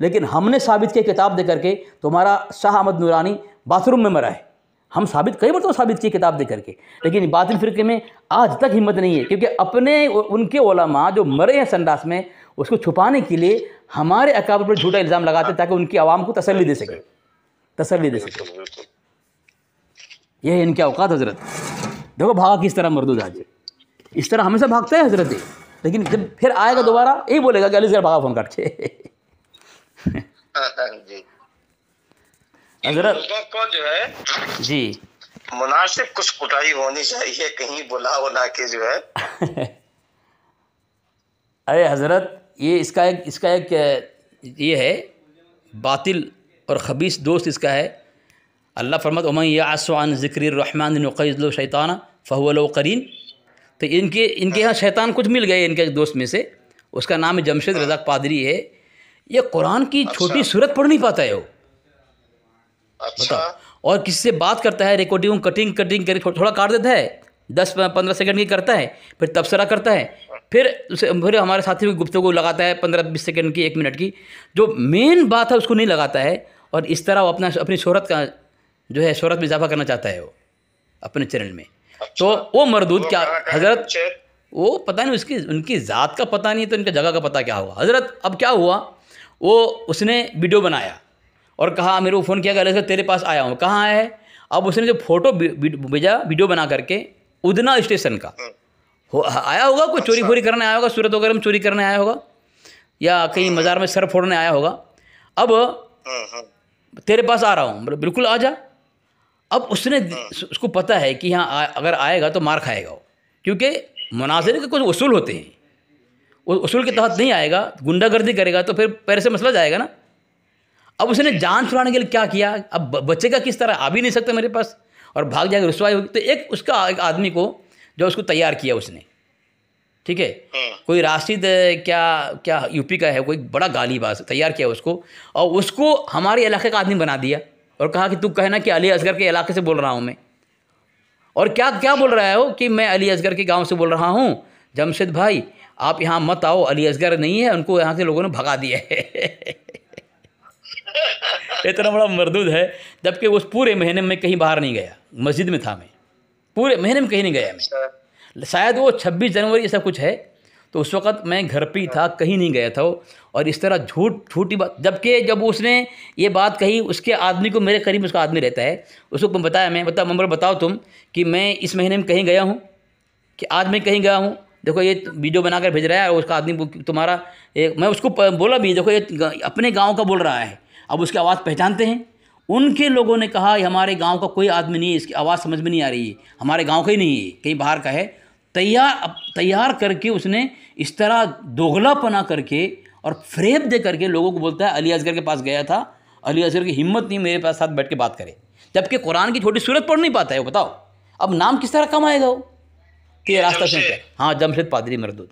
लेकिन हमने साबित किया किताब दे करके तुम्हारा शाह अहमद नूरानी बाथरूम में मरा है। हम साबित कई बार तो साबित किए किताब दे करके, लेकिन बातिल फ़िरक़े में आज तक हिम्मत नहीं है, क्योंकि अपने उनके उलमा जो मरे हैं संडास में उसको छुपाने के लिए हमारे अकाबिर पर झूठा इल्ज़ाम लगाते ताकि उनकी आवाम को तसल्ली दे सके, तसल्ली दे सके। यह है इनके औकात हज़रत। देखो भागा किस तरह मरदूद आज, इस तरह हमेशा भागता है हज़रत, लेकिन जब फिर आएगा दोबारा यही बोलेगा कि अलीज़र भागा फ़ोन काट के। हज़रत को जो है जी मुनासिब कुछ कुटाई होनी चाहिए, कहीं बुला बुला के जो है। अरे हज़रत ये इसका एक ये है बातिल और ख़बीस दोस्त इसका है। अल्लाह फरमाता उमन याअसु अन ज़िक्रिर रहमान नुक़य्यिद लहु शैताना फ़हुव लहु क़रीन। तो इनके यहाँ शैतान कुछ मिल गए इनके दोस्त में से, उसका नाम है जमशेद रज़ा पादरी है। ये कुरान की छोटी सूरत पढ़ नहीं पाता है वो, बताओ, और किसी से बात करता है रिकॉर्डिंग कटिंग करके थोड़ा काट देता है, 10-15 सेकंड की करता है, फिर तबसरा करता है, फिर हमारे साथियों की गुफ्तगू लगाता है 15-20 सेकंड की, 1 मिनट की, जो मेन बात है उसको नहीं लगाता है। और इस तरह वो अपनी शोहरत का जो है शोहरत में इजाफा करना चाहता है वो अपने चैनल में। तो वो मरदूद क्या हज़रत, वो पता नहीं उनकी ज़ात का पता नहीं, तो इनका जगह का पता क्या हुआ हज़रत। अब क्या हुआ, वो उसने वीडियो बनाया और कहा, मेरे को फ़ोन किया कि तेरे पास आया हूँ, कहाँ आया है। अब उसने जो फ़ोटो भेजा वीडियो बना करके उदना स्टेशन का आया होगा, कोई चोरी फोरी करने आया होगा, सूरत वगैरह में चोरी करने आया होगा, या कहीं मज़ार में सर फोड़ने आया होगा। अब तेरे पास आ रहा हूँ, बिल्कुल आ जा। अब उसने उसको पता है कि यहाँ अगर आएगा तो मार खाएगा वो, क्योंकि मुनाज़िर के कुछ उसूल होते हैं, उस उसूल के तहत नहीं आएगा, गुंडागर्दी करेगा तो फिर पैर से मसला जाएगा ना। अब उसने जान छुड़ाने के लिए क्या किया, अब बचेगा किस तरह, आ भी नहीं सकता मेरे पास, और भाग जाएगा, रुसवाई होगी। तो एक आदमी को जो उसको तैयार किया उसने, ठीक है, कोई राशिद क्या यूपी का है, कोई बड़ा गालीबाज तैयार किया उसको, और उसको हमारे इलाके का आदमी बना दिया और कहा कि तू कहना कि अली असगर के इलाके से बोल रहा हूँ मैं। और क्या बोल रहा है वो कि मैं अली असगर के गांव से बोल रहा हूँ, जमशेद भाई आप यहाँ मत आओ, अली असगर नहीं है, उनको यहाँ के लोगों ने भगा दिया है। इतना बड़ा मरदूद है, जबकि उस पूरे महीने में कहीं बाहर नहीं गया, मस्जिद में था मैं, पूरे महीने में कहीं नहीं गया मैं। शायद वो 26 जनवरी ऐसा कुछ है, तो उस वक़्त मैं घर पे ही था, कहीं नहीं गया था। और इस तरह झूठी बात, जबकि जब उसने ये बात कही, उसके आदमी को, मेरे करीब उसका आदमी रहता है, उसको बताया, मैं बताओ तुम कि मैं इस महीने में कहीं गया हूँ, कि आज मैं कहीं गया हूँ, देखो ये वीडियो बनाकर भेज रहा है, और उसका आदमी तुम्हारा मैं उसको बोला भी, देखो ये अपने गाँव का बोल रहा है। अब उसकी आवाज़ पहचानते हैं, उनके लोगों ने कहा हमारे गांव का कोई आदमी नहीं है, इसकी आवाज़ समझ में नहीं आ रही है, हमारे गांव का ही नहीं है, कहीं बाहर का है। तैयार करके उसने इस तरह दोगलापना करके और फ्रेब दे करके लोगों को बोलता है अली असगर के पास गया था, अली असगर की हिम्मत नहीं मेरे पास साथ बैठ के बात करे, जबकि कुरान की छोटी सूरत पढ़ नहीं पाता है वो। बताओ अब नाम किस तरह कमाएगा वो, कि रास्ता से। हाँ, जमशेद पादरी मरदूद।